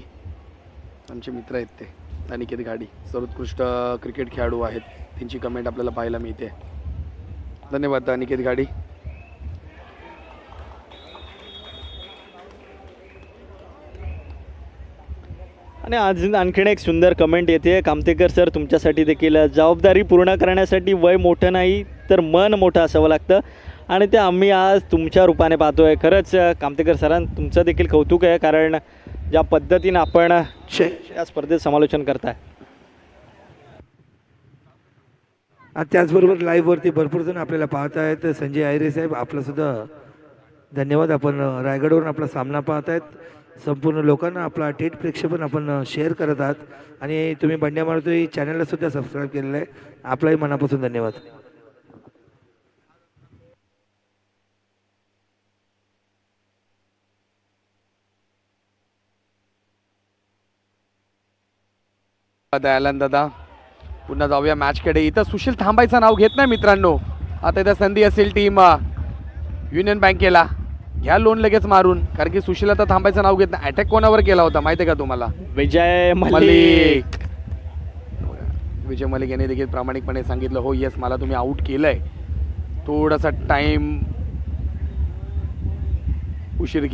आमचे मित्र आहेत ते. अनिकेत घाडी सर्वोत्कृष्ट क्रिकेट खेळाडू आहेत, त्यांची कमेंट आपल्याला पाहायला मिळते. धन्यवाद अनिकेत घाडी. आणि आज आणखीन एक सुंदर कमेंट येते. कामतेकर सर, तुमच्यासाठी देखील जबाबदारी पूर्ण करण्यासाठी वय मोठं नाही तर मन मोठं असावं लागतं आणि ते आम्ही आज तुमच्या रूपाने पाहतोय. खरंच कामतेकर सरां, तुमचं देखील कौतुक आहे, कारण ज्या पद्धतीनं आपण या स्पर्धेत समालोचन करताय. त्याचबरोबर लाईव्हवरती भरपूर जण आपल्याला पाहत आहेत. संजय आयरे साहेब, आपलं सुद्धा धन्यवाद. आपण रायगडवरून आपला सामना पाहत आहेत. संपूर्ण लोकांना आपला थेट प्रेक्षेपण आपण शेअर करत आहात आणि तुम्ही बंड्या मारुती चॅनलला सुद्धा सबस्क्राईब केलेलं आहे. आपलाही मनापासून धन्यवाद. दयालन दादा, पुन्हा जाऊया मॅचकडे. इथं सुशील थांबायचं नाव घेत नाही मित्रांनो. आता इथं संधी असेल टीम युनियन बँकेला, घ्या लोन लगेच मारून, कारण की सुशील आता थांबायचं नाव घेत नाही. अटॅक कोणावर केला होता माहिती आहे का तुम्हाला? विजय मलिक. विजय मलिक यांनी देखील प्रामाणिकपणे सांगितलं, हो येस मला तुम्ही आऊट केलंय. थोडासा टाइम उशीर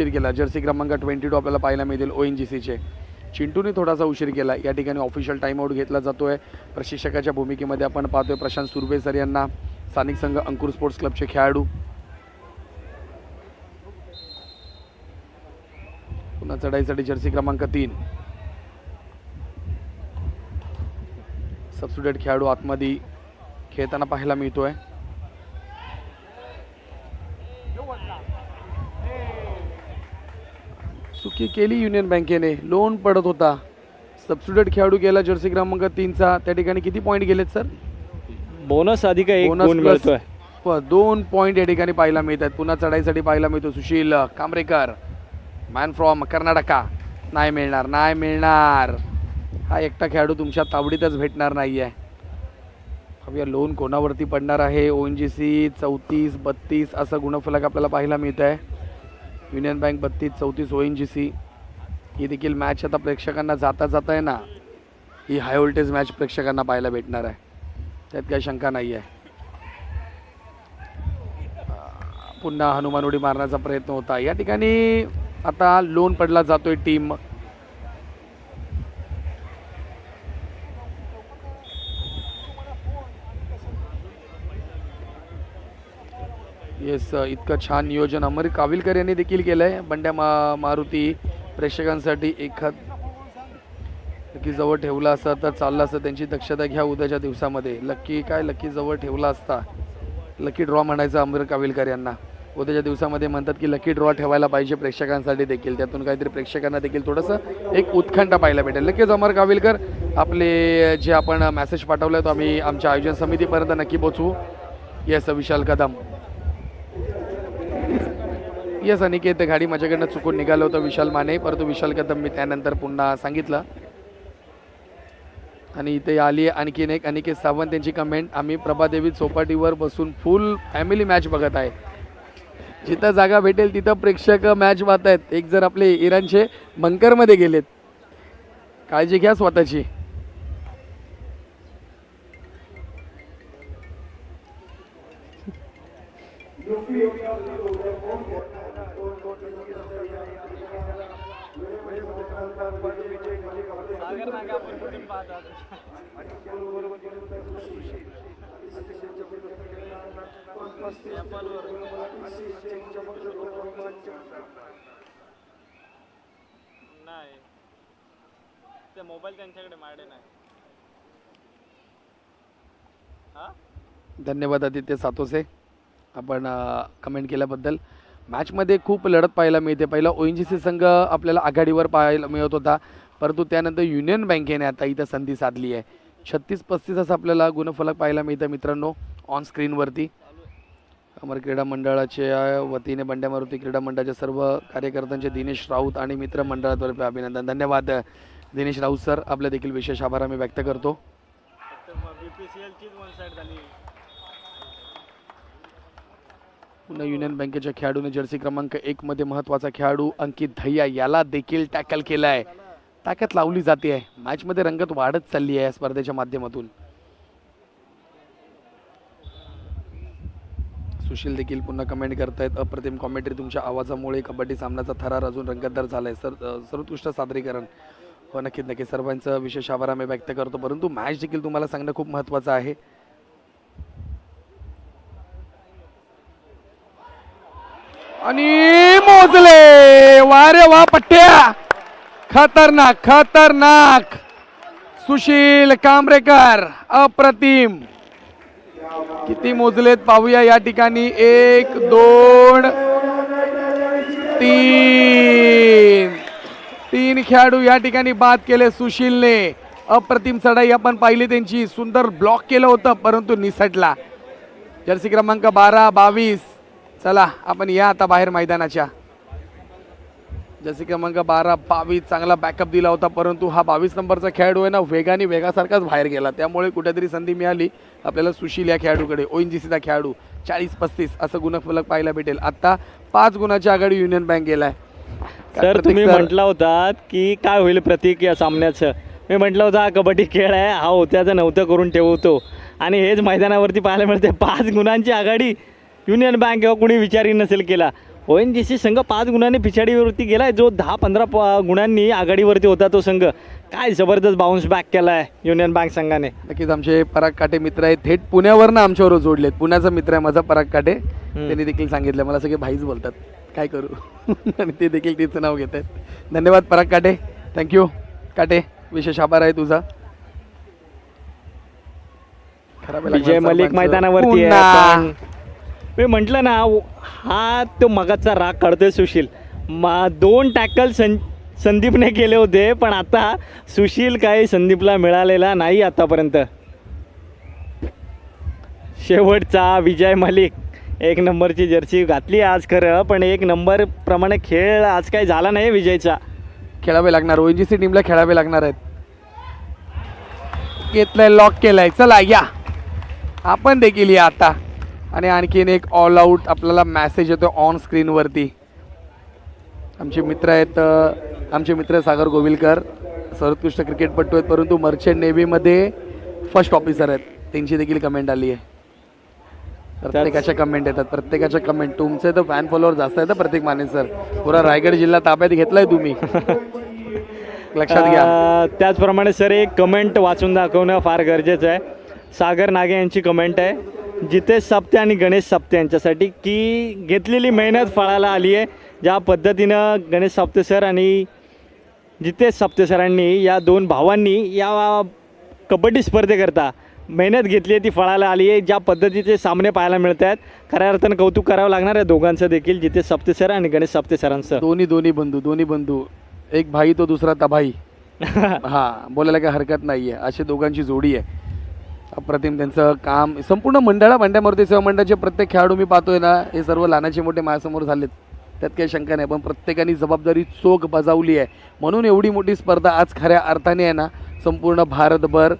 केला. जर्सी क्रमांक 22 आपल्याला पाहायला मिळतील ONGCचे. चिंटूने थोडासा उशीर केला. या ठिकाणी ऑफिशियल टाइमआउट घेतला जातोय. प्रशिक्षकाच्या भूमिकेमध्ये आपण पाहतोय प्रशांत सुर्वे सर यांना, स्थानिक संघ अंकुर स्पोर्ट्स क्लबचे खेळाडू. पुन्हा चढाईसाठी जर्सी क्रमांक 3 सबस्टिट्यूट खेळाडू आतमध्ये खेळताना पाहायला मिळतोय. चुकी केली युनियन बँकेने, लोन पडत होता. सबस्टिट्यूट खेळाडू गेला जर्सी क्रमांक 3चा. त्या ठिकाणी किती पॉईंट गेलेत सर? बोनस अधिक 1 गुण प्लस मिळतोय. 2 पॉईंट या ठिकाणी पाहायला मिळतात. पुन्हा चढाईसाठी पाहायला मिळतो सुशील कांबरेकर, मॅन फ्रॉम कर्नाटका. नाही मिळणार. हा एकटा खेळाडू तुमच्या तावडीतच भेटणार नाही आहे. पाहूया लोन कोणावरती पडणार आहे. ONGC 34 32 असं गुणफलक आपल्याला पाहायला मिळत आहे. Union bank 32 34 ONGC. ही देखील मॅच आता प्रेक्षकांना जाता जाता आहे ना, ही हाय व्होल्टेज मॅच प्रेक्षकांना पाहायला भेटणार आहे, त्यात काही शंका नाही आहे. पुन्हा हनुमान उडी मारण्याचा प्रयत्न होता. या ठिकाणी आता लोन पडला जातोय टीम. येस, इतकं छान नियोजन अमर काविलकर यांनी देखील केलं आहे. बंड्या मारुती प्रेक्षकांसाठी एखाद लकी जवळ ठेवला असता तर चाललं असतं. त्यांची दक्षता घ्या उद्याच्या दिवसामध्ये. लकी जवळ ठेवला असता. लकी ड्रॉ म्हणायचं अमर काविलकर यांना. उद्याच्या दिवसामध्ये म्हणतात की लकी ड्रॉ ठेवायला पाहिजे प्रेक्षकांसाठी देखील. त्यातून काहीतरी प्रेक्षकांना देखील थोडंसं एक उत्कंठा पाहायला भेटेल. नक्कीच अमर काविलकर आपले जे आपण मेसेज पाठवला तो आम्ही आमच्या आयोजन समितीपर्यंत नक्की पोचवू. येस विशाल कदम. येस अनिकेत गाडी माझ्याकडनं चुकून निघालं होतं विशाल माने, परंतु विशाल कदम मी त्यानंतर पुन्हा सांगितलं. आणि इथे आली आणखीन एक अनिकेत सावंत यांची कमेंट. आम्ही प्रभादेवी चौपाटीवर बसून फुल फॅमिली मॅच बघत आहे. जिथं जागा भेटेल तिथं प्रेक्षक मॅच पाहत आहेत. एक जर आपले इराणचे बंकरमध्ये गेलेत. काळजी घ्या स्वतःची. नाही ते मोबाईल त्यांच्याकडे माडे नाही. धन्यवाद आदित्य सातोसे आपण कमेंट केल्याबद्दल. मॅचमध्ये खूप लढत पाहायला मिळते. पहिला ONGC संघ आपल्याला आघाडीवर पाहायला मिळत होता, परंतु त्यानंतर युनियन बँकेने आता इथं संधी साधली आहे. 36-35 असं आपल्याला गुणफलक पाहायला मिळतं मित्रांनो ऑन स्क्रीनवरती. अमर क्रीडा मंडळाच्या वतीने बंड्या मारुती क्रीडा मंडळाच्या सर्व कार्यकर्त्यांचे दिनेश राऊत आणि मित्र मंडळातर्फे अभिनंदन. धन्यवाद दिनेश राऊत सर, आपले देखील विशेष आभार आम्ही व्यक्त करतो. पुन्हा युनियन बँकेच्या खेळाडूने जर्सी क्रमांक 1 मध्ये महत्त्वाचा खेळाडू अंकित धैया याला देखील टॅकल केला आहे. ताकद लावली जाते आहे. मॅचमध्ये रंगत वाढत चालली आहे या स्पर्धेच्या माध्यमातून. सुशील देखील पुन्हा कमेंट करतायत. अप्रतिम कॉमेंट्री, तुमच्या आवाजामुळे कबड्डी सामन्याचा थरार अजून रंगतदार झालाय. सर्वोत्कृष्ट सादरीकरण. हो नक्कीच सर्वांचं विशेष आभार आम्ही व्यक्त करतो. परंतु मॅच देखील तुम्हाला सांगणं खूप महत्त्वाचं आहे. आणि मोजले. वारे वा पट्ट्या. खतरनाक सुशील कांबरेकर अप्रतिम. किती मोजलेत पाहूया या ठिकाणी. 1 2 3 खेळाडू या ठिकाणी बाद केले सुशीलने. अप्रतिम चढाई आपण पाहिली त्यांची. सुंदर ब्लॉक केलं होतं परंतु निसटला. जर्सी क्रमांक 12 22. चला आपण या आता बाहेर मैदानाच्या. जर्सी क्रमांक 12 22 चांगला बॅकअप दिला होता, परंतु हा 22 नंबरचा खेळाडू आहे ना वेगासारखाच बाहेर गेला. त्यामुळे कुठेतरी संधी मिळाली आपल्याला सुशील या खेळाडूकडे. ONGCचा खेळाडू 40-35 असं गुणफलक पाहायला भेटेल. आता 5 गुणाची आघाडी युनियन बँक गेलाय. तर तुम्ही म्हटला होता की काय होईल प्रतीक या सामन्याचं. मी म्हटलं होतं हा कबड्डी खेळ आहे, हा होत्याचं नव्हतं करून ठेवतो. आणि हेच मैदानावरती पाहायला मिळते. 5 गुणांची आघाडी युनियन बँक किंवा कुणी विचारही नसेल केला. ONGC संघ 5 गुणांनी पिछाडीवरती गेलाय. जो 10-15 गुणांनी आघाडीवरती होता तो संघ. काय जबरदस्त बाउन्स बॅक केलाय युनियन बँक संघाने. नक्कीच आमचे पराग काटे मित्र आहेत, थेट पुण्यावरनं आमच्यावर जोडलेत. पुण्याचा मित्र आहे माझा पराग काटे. त्यांनी देखील सांगितलं, मला सगळे भाईच बोलतात, काय करू आणि ते देखील तिचं नाव घेत आहेत. धन्यवाद पराग काटे, थँक्यू काटे, विशेष आभार आहे तुझा. विजय मलिक मैदानावरती आहे. मी म्हटलं ना हा तो मगाचा राग काढतोय सुशील. 2 टॅकल संदीपने केले होते, पण आता सुशील काही संदीपला मिळालेला नाही आतापर्यंत. शेवटचा विजय मलिक 1 नंबरची जर्सी घातली आज खरं, पण 1 नंबर प्रमाणे खेळ आज काही झाला नाही विजयचा. खेळावे लागणार, ONGC टीमला खेळावे लागणार आहेत. घेतलंय, लॉक केलंय. चला या आपण देखील या आता. आणि आणखीन एक ऑल आऊट आपल्याला मेसेज येतो ऑन स्क्रीनवरती. आमचे मित्र आहेत, आमचे मित्र सागर गोविलकर सर्वोत्कृष्ट क्रिकेटपटू आहेत, परंतु मर्चंट नेव्हीमध्ये फर्स्ट ऑफिसर आहेत. त्यांची देखील कमेंट आली आहे. प्रत्येकाच्या कमेंट येतात, प्रत्येकाच्या कमेंट. तुमचे तर फॅन फॉलोअर जास्त आहेत प्रत्येक माने सर. पुरा रायगड जिल्हा ताब्यात घेतलाय तुम्ही. लक्षात घ्या. त्याचप्रमाणे सर एक कमेंट वाचून दाखवणं फार गरजेचं आहे. सागर नागे यांची कमेंट आहे जितेश साप्ते आणि गणेश साप्ते यांच्यासाठी, की घेतलेली मेहनत फळाला आली आहे. ज्या पद्धतीनं गणेश साप्ते सर आणि जितेश साप्ते सरांनी या दोन भावांनी या कबड्डी स्पर्धेकरता मेहनत घेतली आहे ती फळाला आली आहे. ज्या पद्धतीचे सामने पाहायला मिळत आहेत, खऱ्या अर्थानं कौतुक करावं लागणार आहे दोघांचं देखील, जितेश साप्ते सर आणि गणेश साप्ते सरांचं. दोन्ही बंधू, एक भाई तो दुसरा तबाई. हा, बोलायला काही हरकत नाही आहे. अशी दोघांची जोडी आहे. अप्रतिम त्यांचं काम. संपूर्ण भांड्यामारुती सेवा मंडळाचे प्रत्येक खेळाडू मी पाहतोय ना, हे सर्व लहानाचे मोठे माझ्यासमोर झालेत, त्यात काही शंका नाही. पण प्रत्येकाने जबाबदारी चोख बजावली आहे, म्हणून एवढी मोठी स्पर्धा आज खऱ्या अर्थाने आहे ना संपूर्ण भारतभर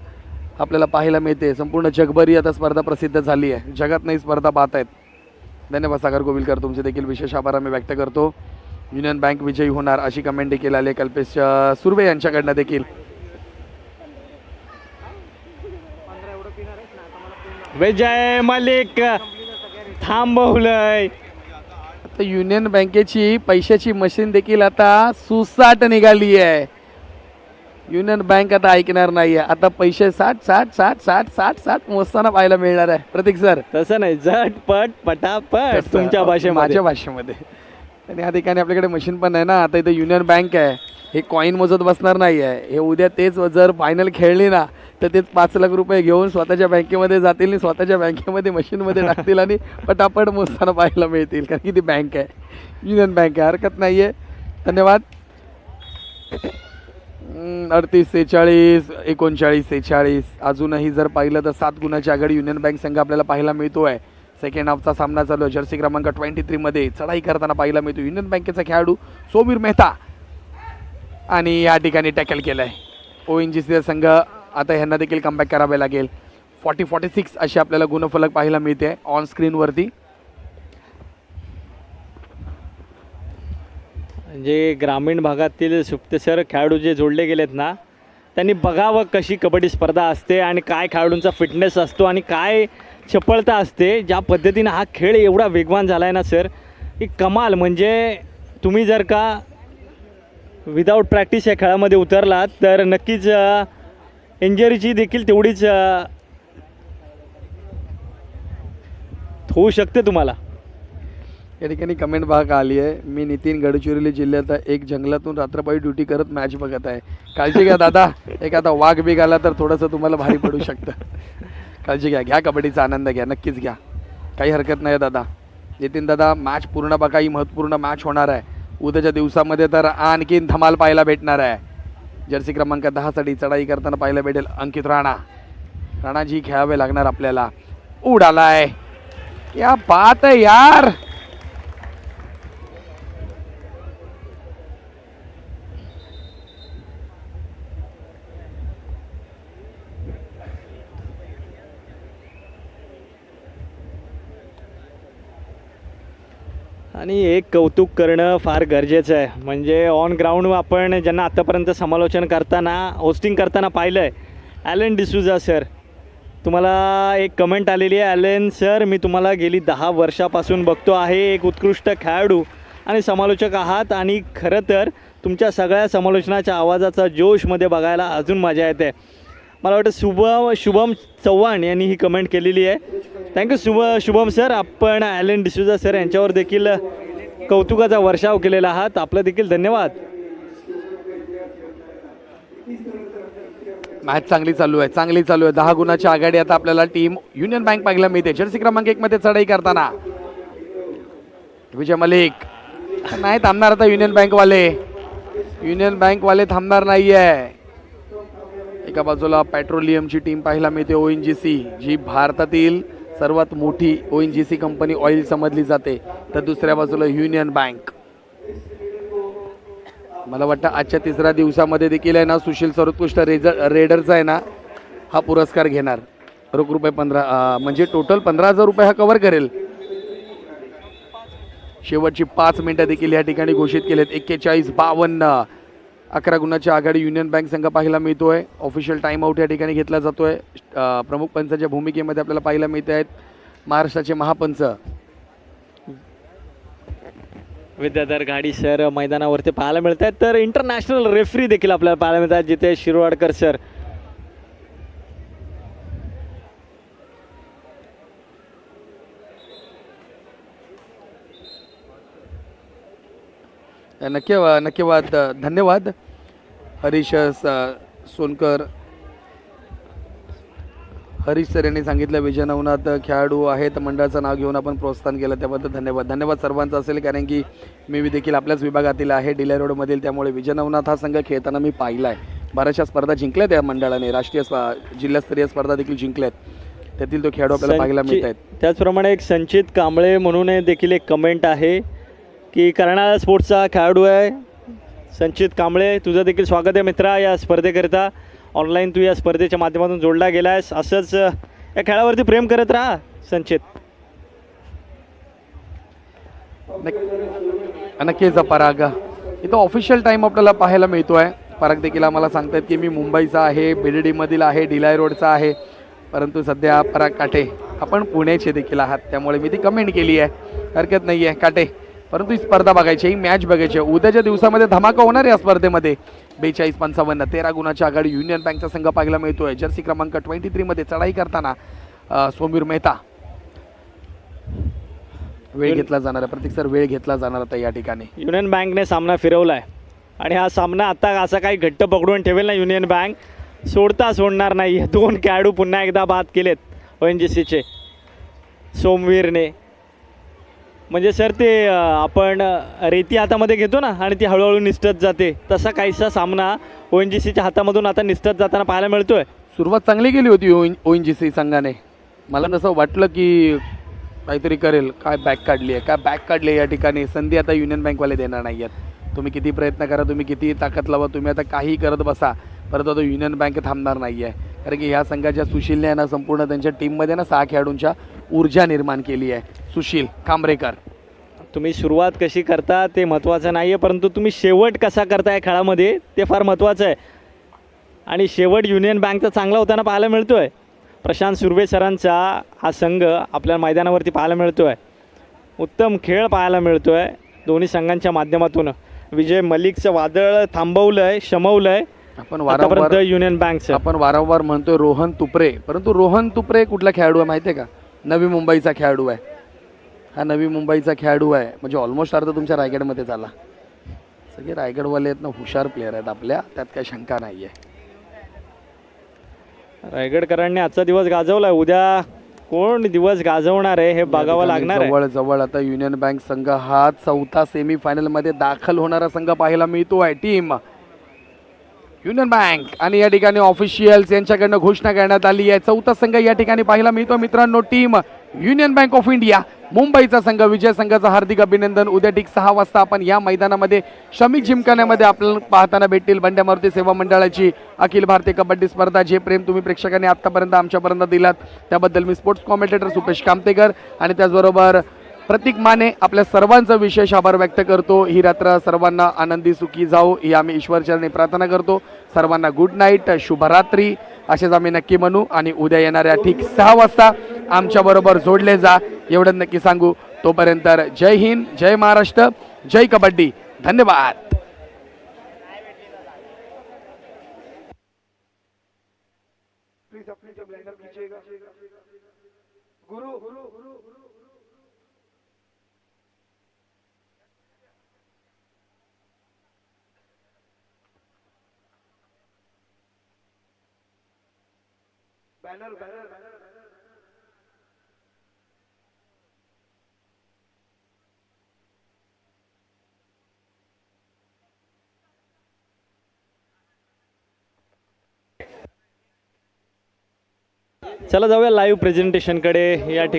आपल्याला पाहायला मिळते. संपूर्ण जगभरी आता स्पर्धा प्रसिद्ध झाली आहे. जगात नाही स्पर्धा पाहत आहेत. धन्यवाद सागर गोविलकर, तुमचे देखील विशेष आभार आम्ही व्यक्त करतो. युनियन बँक विजयी होणार अशी कमेंट देखील आली आहे कल्पेश सुर्वे यांच्याकडनं देखील. विजय मलिक थांबवलंय. आता युनियन बँकेची पैशाची मशीन देखील आता सुसाट निघाली आहे. युनियन बँक आता ऐकणार नाही आहे. आता पैसे 60 मोजताना पाहायला मिळणार आहे. प्रतीक सर तसं नाही, झटपट पटापट तुमच्या भाषेमध्ये, माझ्या भाषेमध्ये. आणि या ठिकाणी आपल्याकडे मशीन पण आहे ना. आता इथं युनियन बँक आहे, हे कॉईन मोजत बसणार नाही आहे. हे उद्या तेच जर फायनल खेळली ना तर तेच 5 लाख रुपये घेऊन स्वतःच्या बँकेमध्ये जातील आणि स्वतःच्या बँकेमध्ये मशीनमध्ये टाकतील आणि पटापट मोजताना पाहायला मिळतील, कारण की ती बँक आहे, युनियन बँक आहे. हरकत नाही आहे. धन्यवाद. 38-46, 39-46. अजूनही जर पाहिलं तर 7 गुणाची आघाडी युनियन बँक संघ आपल्याला पाहायला मिळतो आहे. सेकंड हाफचा सामना चालू आहे. जर्सी क्रमांक 23 मध्ये चढाई करताना पाहायला मिळतो युनियन बँकेचा खेळाडू सोमीर मेहता, आणि या ठिकाणी टॅकल केलं आहे. ONGC संघ आता ह्यांना देखील कमबॅक करावे लागेल. 40-46 अशी आपल्याला गुणफलक पाहायला मिळते ऑन स्क्रीनवरती. जे ग्रामीण भागातील सुप्तेसर खेळाडू जे जोडले गेलेत ना, त्यांनी बघावं कशी कबड्डी स्पर्धा असते आणि काय खेळाडूंचा फिटनेस असतो आणि काय चपळता असते. ज्या पद्धतीनं हा खेळ एवढा वेगवान झाला आहे ना सर, की कमाल. म्हणजे तुम्ही जर का विदाऊट प्रॅक्टिस या खेळामध्ये उतरलात तर नक्कीच इंजरीची देखील तेवढीच होऊ शकते तुम्हाला. या ठिकाणी कमेंट बघा आली आहे. मी नितीन गडचिरोली जिल्ह्यात एक जंगलातून रात्रपाळी ड्युटी करत मॅच बघत आहे. काळजी घ्या दादा, एखादा वाघ बिग आला तर थोडंसं तुम्हाला भारी पडू शकतं. काळजी घ्या, घ्या कबड्डीचा आनंद घ्या, नक्कीच घ्या, काही हरकत नाही दादा. नितीन दादा मॅच पूर्ण बघा, ही महत्त्वपूर्ण मॅच होणार आहे. उद्याच्या दिवसामध्ये तर आणखीन धमाल पाहायला भेटणार आहे. जर्सी क्रमांक 10 साठी चढाई करताना पाहायला भेटेल अंकित राणाजी खेळावे लागणार आपल्याला. उडालाय, क्या बात है यार. आणि एक कौतुक करणं फार गरजेचं आहे. म्हणजे ऑन ग्राउंड आपण ज्यांना आत्तापर्यंत समालोचन करताना होस्टिंग करताना पाहिलं आहे, ॲलन डिसूजा सर, तुम्हाला एक कमेंट आलेली आहे. ॲलन सर, मी तुम्हाला गेली 10 वर्षापासून बघतो आहे. एक उत्कृष्ट खेळाडू आणि समालोचक आहात आणि खरं तर तुमच्या सगळ्या समालोचनाच्या आवाजाचा जोशमध्ये बघायला अजून मजा येते. मला वाटतं शुभम चव्हाण यांनी ही कमेंट केलेली आहे. Thank you Shubham sir. आपण ॲलन डिसूजा सर यांच्यावर देखील कौतुकाचा वर्षाव केलेला आहात. आपलं देखील धन्यवाद. मॅच चांगली चालू आहे. 10 गुणाची आघाडी आता आपल्याला टीम युनियन बँक पाहायला मिळते. जर्सी क्रमांक 1 मध्ये चढाई करताना विजय मलिक नाही थांबणार. आता युनियन बँकवाले थांबणार नाही आहे. एका बाजूला पेट्रोलियमची टीम पाहायला मिळते, ONGC, जी भारतातील सर्वात मोठी ONGC कंपनी ऑइल समजली जाते. तर दुसऱ्या बाजूला युनियन बँक. मला वाटतं आजच्या 3ऱ्या दिवसामध्ये देखील आहे ना सुशील सर्वोत्कृष्ट रेडरचा आहे ना हा पुरस्कार घेणार. रोख रुपये 15 म्हणजे टोटल 15,000 रुपये हा कव्हर करेल. शेवटची 5 मिनिटं देखील या ठिकाणी घोषित केलेत. 41-52 11 गुणाची आघाडी युनियन बँक संघ पाहायला मिळतोय. ऑफिशियल टाइम आउट या ठिकाणी घेतला जातोय. प्रमुख पंचाच्या भूमिकेमध्ये आपल्याला पाहायला मिळत आहेत महाराष्ट्राचे महापंच विद्याधर घाडी सर मैदानावरती पाहायला मिळत आहेत. तर इंटरनॅशनल रेफरी देखील आपल्याला पाहायला मिळतात जिथे शिरवाडकर सर. नक्कीवाद धन्यवाद हरीश सोनकर. हरीश सर यांनी सांगितलं विजय नवनाथ खेळाडू आहेत मंडळाचं नाव घेऊन आपण प्रोत्साहन केलं त्याबद्दल धन्यवाद सर्वांचं असेल. कारण की मी देखील आपल्याच विभागातील आहे डिले रोडमधील, त्यामुळे विजय नवनाथ हा संघ खेळताना मी पाहिला आहे. बऱ्याचशा स्पर्धा जिंकल्यात या मंडळाने. राष्ट्रीय जिल्हास्तरीय स्पर्धा देखील जिंकल्यात. त्यातील तो खेळाडू आपल्याला पाहायला मिळत आहेत. त्याचप्रमाणे एक संचित कांबळे म्हणून देखील एक कमेंट आहे की कर्नाळा स्पोर्ट्सचा खेळाडू आहे. संचित कांबळे तुझं देखील स्वागत आहे मित्रा या स्पर्धेकरिता. ऑनलाईन तू या स्पर्धेच्या माध्यमातून जोडला गेला आहेस. असंच या खेळावरती प्रेम करत राहा संचित. नक्कीच पराग इथं ऑफिशियल टाईम आपल्याला पाहायला मिळतो आहे. पराग देखील आम्हाला सांगतात की मी मुंबईचा आहे, BDDमधील आहे, डिलाय रोडचा आहे. परंतु सध्या पराग काटे आपण पुण्याचे देखील आहात, त्यामुळे मी ती कमेंट केली आहे. हरकत नाही आहे काटे. परंतु ही स्पर्धा बघायची, ही मॅच बघायची. उद्याच्या दिवसामध्ये धमाका होणार आहे या स्पर्धेमध्ये. 42-55 13 गुणाची आघाडी युनियन बँकचा संघ पाहायला मिळतोय. जर्सी क्रमांक 23 मध्ये चढाई करताना सोमीर मेहता. वेळ घेतला जाणार आहे प्रतीक सर, वेळ घेतला जाणार आता या ठिकाणी. युनियन बँकने सामना फिरवला आहे आणि हा सामना आता असा काही घट्ट पकडून ठेवेल ना युनियन बँक, सोडणार नाही. 2 खेळाडू पुन्हा एकदा बाद केलेत ONGCचे सोमवीरने. म्हणजे सर ते आपण रेती हातामध्ये घेतो ना आणि ती हळूहळू निसटत जाते, तसा काहीसा सामना ONGCच्या हातामधून आता निसटत जाताना पाहायला मिळतोय. सुरुवात चांगली केली होती ONGC संघाने. मला तसं वाटलं की काहीतरी करेल. काय बॅक काढली आहे या ठिकाणी. संधी आता युनियन बँकवाले देणार नाही आहेत. तुम्ही किती प्रयत्न करा, तुम्ही किती ताकद लावा, तुम्ही आता काही करत बसा, परंतु आता युनियन बँक थांबणार नाही आहे. कारण की ह्या संघाच्या सुशीलने आहे ना संपूर्ण त्यांच्या टीममध्ये ना 6 खेळाडूंच्या ऊर्जा निर्माण केली आहे. सुशील कांबरेकर. तुम्ही सुरुवात कशी करता ते महत्त्वाचं नाही आहे, परंतु तुम्ही शेवट कसा करताय खेळामध्ये ते फार महत्त्वाचं आहे. आणि शेवट युनियन बँकचा चांगला होताना पाहायला मिळतोय. प्रशांत सुर्वे सरांचा हा संघ आपल्या मैदानावरती पाहायला मिळतोय. उत्तम खेळ पाहायला मिळतोय दोन्ही संघांच्या माध्यमातून. विजय मलिकचं वादळ थांबवलंय, शमवलंय आपण वारंवार युनियन बँकचं. आपण वारंवार म्हणतोय रोहन तुपरे, परंतु रोहन तुपरे कुठला खेळाडू आहे माहिती आहे का? नवी मुंबईचा खेळाडू आहे. हा नवी मुंबईचा खेळाडू आहे. म्हणजे ऑलमोस्ट अर्ध तुमच्या रायगडमध्ये झाला. सगळे रायगडवाले आहेत ना, हुशार प्लेअर आहेत आपल्या, त्यात काही शंका नाही आहे. रायगडकरांनी आजचा दिवस गाजवलाय. उद्या कोण दिवस गाजवणार आहे हे बघावं लागणार आहे. जवळ आता युनियन बँक संघ हा 4था सेमीफायनलमध्ये दाखल होणारा संघ पाहायला मिळतो आहे. टीम युनियन बँक आणि या ठिकाणी ऑफिशियल्स यांच्याकडनं घोषणा करण्यात आली आहे. 4था संघ या ठिकाणी पाहायला मिळतो मित्रांनो. Team union bank of India मुंबईचा संघ. विजय संघाचं हार्दिक अभिनंदन. उद्या ठीक 6 वाजता आपण या मैदानामध्ये श्रमिक जिमखान्यामध्ये आपल्याला पाहताना भेटतील बंड्या मारुती सेवा मंडळाची अखिल भारतीय कबड्डी स्पर्धा. जे प्रेम तुम्ही प्रेक्षकांनी आत्तापर्यंत आमच्यापर्यंत दिलात त्याबद्दल मी स्पोर्ट्स कॉमेंटेटर सुपेश कामतेकर आणि त्याचबरोबर प्रतीक माने आपल्या सर्वांचा विशेष आभार व्यक्त करतो. ही रात्र सर्वांना आनंदी सुखी जाओ ही आम्ही ईश्वरचरणी प्रार्थना करतो. सर्वांना गुड नाईट, शुभरात्री असेच आम्ही नक्की म्हणू. आणि उद्या येणाऱ्या ठीक 6 वाजता आमच्याबरोबर जोडले जा एवढं नक्की सांगू. तोपर्यंत जय हिंद, जय महाराष्ट्र, जय कबड्डी. धन्यवाद. चला जाऊया लाईव्ह प्रेझेंटेशनकडे. या